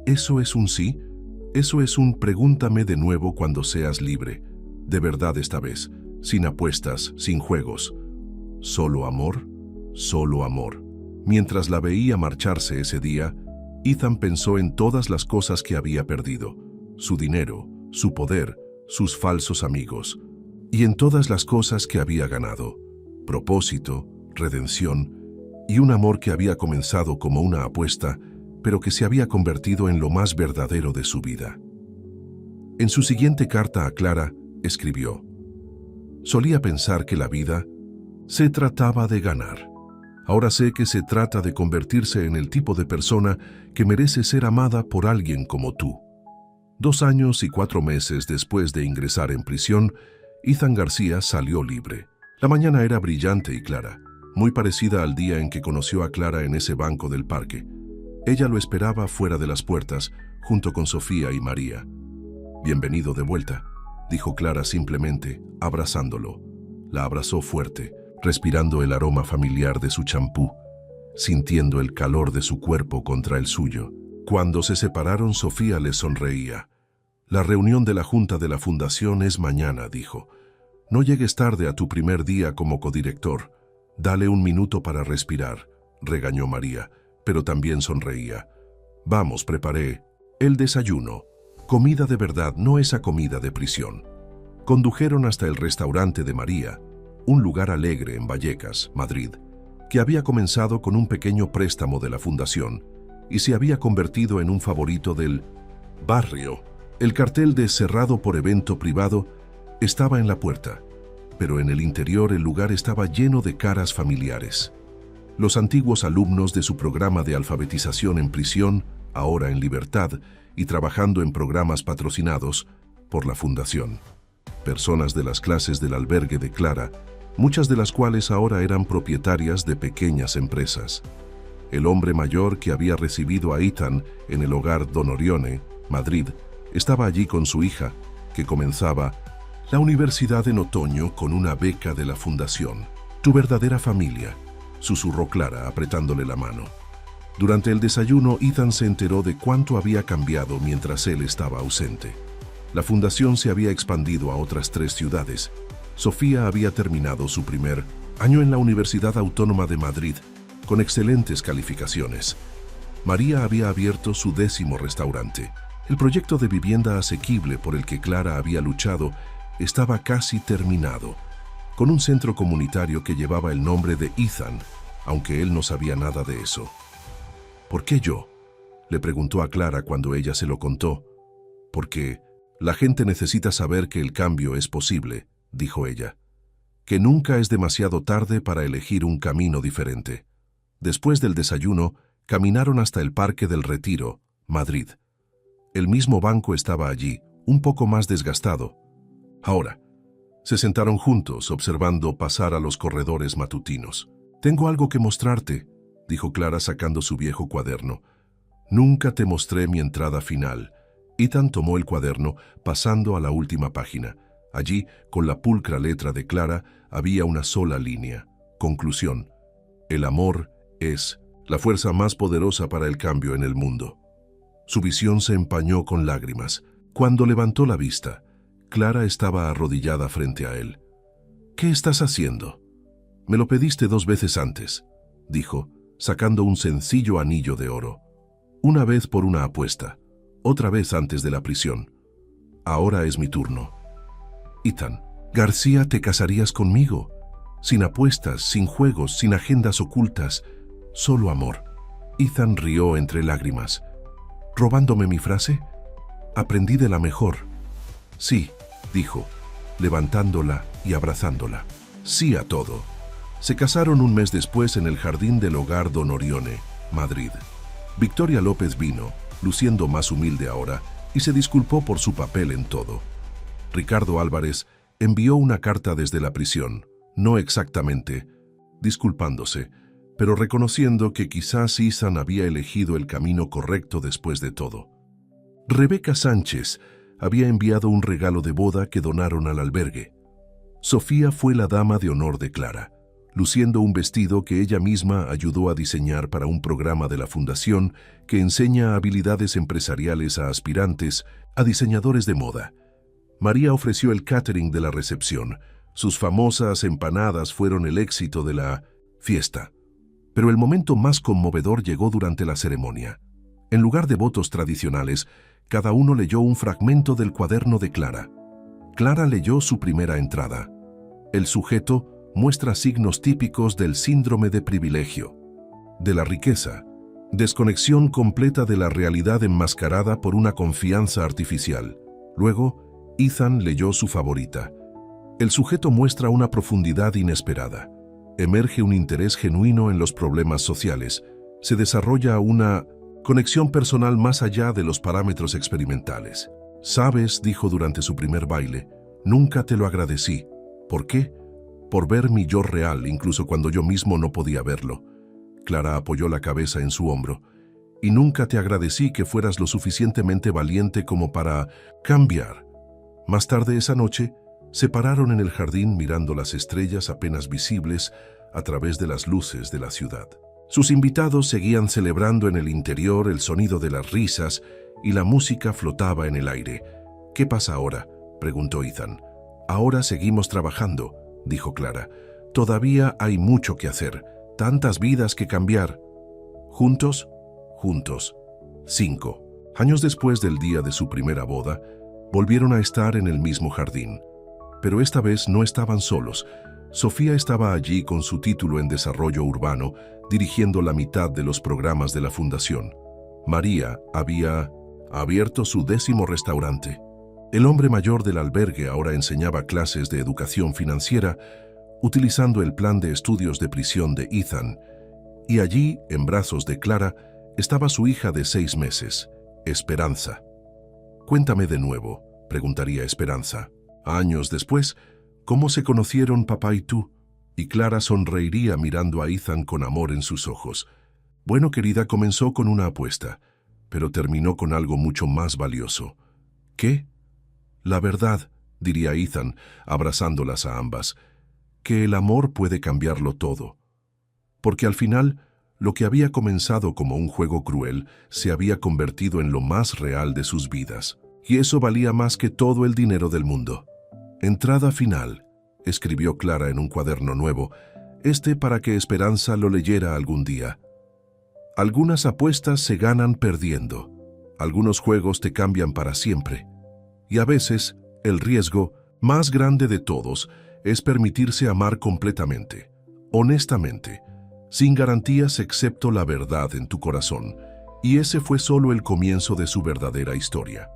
«¿Eso es un sí? Eso es un pregúntame de nuevo cuando seas libre. De verdad esta vez, sin apuestas, sin juegos. ¿Solo amor? Solo amor». Mientras la veía marcharse ese día, Ethan pensó en todas las cosas que había perdido, su dinero, su poder, sus falsos amigos, y en todas las cosas que había ganado, propósito, redención, y un amor que había comenzado como una apuesta, pero que se había convertido en lo más verdadero de su vida. En su siguiente carta a Clara, escribió: «Solía pensar que la vida se trataba de ganar. Ahora sé que se trata de convertirse en el tipo de persona que merece ser amada por alguien como tú». 2 años y 4 meses después de ingresar en prisión, Ethan García salió libre. La mañana era brillante y clara, muy parecida al día en que conoció a Clara en ese banco del parque. Ella lo esperaba fuera de las puertas, junto con Sofía y María. «Bienvenido de vuelta», dijo Clara simplemente, abrazándolo. La abrazó fuerte, respirando el aroma familiar de su champú, sintiendo el calor de su cuerpo contra el suyo. Cuando se separaron, Sofía le sonreía. «La reunión de la Junta de la Fundación es mañana», dijo. «No llegues tarde a tu primer día como codirector. Dale un minuto para respirar», regañó María, pero también sonreía. «Vamos, preparé el desayuno. Comida de verdad, no esa comida de prisión». Condujeron hasta el restaurante de María, un lugar alegre en Vallecas, Madrid, que había comenzado con un pequeño préstamo de la fundación y se había convertido en un favorito del barrio. El cartel de «cerrado por evento privado» estaba en la puerta, pero en el interior el lugar estaba lleno de caras familiares. Los antiguos alumnos de su programa de alfabetización en prisión, ahora en libertad y trabajando en programas patrocinados por la fundación. Personas de las clases del albergue de Clara, muchas de las cuales ahora eran propietarias de pequeñas empresas. El hombre mayor que había recibido a Ethan en el hogar Don Orione, Madrid, estaba allí con su hija, que comenzaba la universidad en otoño con una beca de la fundación. «Tu verdadera familia», susurró Clara, apretándole la mano. Durante el desayuno, Ethan se enteró de cuánto había cambiado mientras él estaba ausente. La fundación se había expandido a otras 3 ciudades. Sofía había terminado su primer año en la Universidad Autónoma de Madrid, con excelentes calificaciones. María había abierto su 10º restaurante. El proyecto de vivienda asequible por el que Clara había luchado estaba casi terminado, con un centro comunitario que llevaba el nombre de Ethan, aunque él no sabía nada de eso. ¿Por qué yo?, le preguntó a Clara cuando ella se lo contó. Porque la gente necesita saber que el cambio es posible, dijo ella. Que nunca es demasiado tarde para elegir un camino diferente. Después del desayuno, caminaron hasta el Parque del Retiro, Madrid. El mismo banco estaba allí, un poco más desgastado. Ahora, se sentaron juntos, observando pasar a los corredores matutinos. «Tengo algo que mostrarte», dijo Clara sacando su viejo cuaderno. «Nunca te mostré mi entrada final». Ethan tomó el cuaderno, pasando a la última página. Allí, con la pulcra letra de Clara, había una sola línea. Conclusión. El amor es la fuerza más poderosa para el cambio en el mundo. Su visión se empañó con lágrimas. Cuando levantó la vista, Clara estaba arrodillada frente a él. «¿Qué estás haciendo?» «Me lo pediste 2 veces antes», dijo, sacando un sencillo anillo de oro. «Una vez por una apuesta, otra vez antes de la prisión. Ahora es mi turno». «Ethan, García, te casarías conmigo. Sin apuestas, sin juegos, sin agendas ocultas. Solo amor». Ethan rió entre lágrimas. «¿Robándome mi frase? Aprendí de la mejor». «Sí», dijo, levantándola y abrazándola. «Sí a todo». Se casaron un mes después en el jardín del hogar Don Orione, Madrid. Victoria López vino, luciendo más humilde ahora, y se disculpó por su papel en todo. Ricardo Álvarez envió una carta desde la prisión, no exactamente disculpándose, pero reconociendo que quizás Ethan había elegido el camino correcto después de todo. Rebeca Sánchez había enviado un regalo de boda que donaron al albergue. Sofía fue la dama de honor de Clara, luciendo un vestido que ella misma ayudó a diseñar para un programa de la Fundación que enseña habilidades empresariales a aspirantes a diseñadores de moda. María ofreció el catering de la recepción. Sus famosas empanadas fueron el éxito de la fiesta. Pero el momento más conmovedor llegó durante la ceremonia. En lugar de votos tradicionales, cada uno leyó un fragmento del cuaderno de Clara. Clara leyó su primera entrada. El sujeto muestra signos típicos del síndrome de privilegio, de la riqueza, desconexión completa de la realidad enmascarada por una confianza artificial. Luego, Ethan leyó su favorita. El sujeto muestra una profundidad inesperada. Emerge un interés genuino en los problemas sociales. Se desarrolla una conexión personal más allá de los parámetros experimentales. «Sabes», dijo durante su primer baile, «nunca te lo agradecí». ¿Por qué? Por ver mi yo real, incluso cuando yo mismo no podía verlo. Clara apoyó la cabeza en su hombro. «Y nunca te agradecí que fueras lo suficientemente valiente como para cambiar». Más tarde esa noche, se pararon en el jardín mirando las estrellas apenas visibles a través de las luces de la ciudad. Sus invitados seguían celebrando en el interior el sonido de las risas y la música flotaba en el aire. «¿Qué pasa ahora?», preguntó Ethan. «Ahora seguimos trabajando», dijo Clara. «Todavía hay mucho que hacer, tantas vidas que cambiar». «¿Juntos?» «Juntos». 5 años después del día de su primera boda, volvieron a estar en el mismo jardín. Pero esta vez no estaban solos. Sofía estaba allí con su título en desarrollo urbano, dirigiendo la mitad de los programas de la Fundación. María había abierto su 10º restaurante. El hombre mayor del albergue ahora enseñaba clases de educación financiera, utilizando el plan de estudios de prisión de Ethan. Y allí, en brazos de Clara, estaba su hija de 6 meses, Esperanza. «Cuéntame de nuevo», preguntaría Esperanza. Años después, ¿cómo se conocieron papá y tú? Y Clara sonreiría mirando a Ethan con amor en sus ojos. «Bueno, querida, comenzó con una apuesta, pero terminó con algo mucho más valioso». «¿Qué?» «La verdad», diría Ethan, abrazándolas a ambas, «que el amor puede cambiarlo todo». porque al final, lo que había comenzado como un juego cruel se había convertido en lo más real de sus vidas, y eso valía más que todo el dinero del mundo. Entrada final, escribió Clara en un cuaderno nuevo, para que Esperanza lo leyera algún día. Algunas apuestas se ganan perdiendo, algunos juegos te cambian para siempre, y a veces, el riesgo más grande de todos es permitirse amar completamente, honestamente, sin garantías excepto la verdad en tu corazón, y ese fue solo el comienzo de su verdadera historia.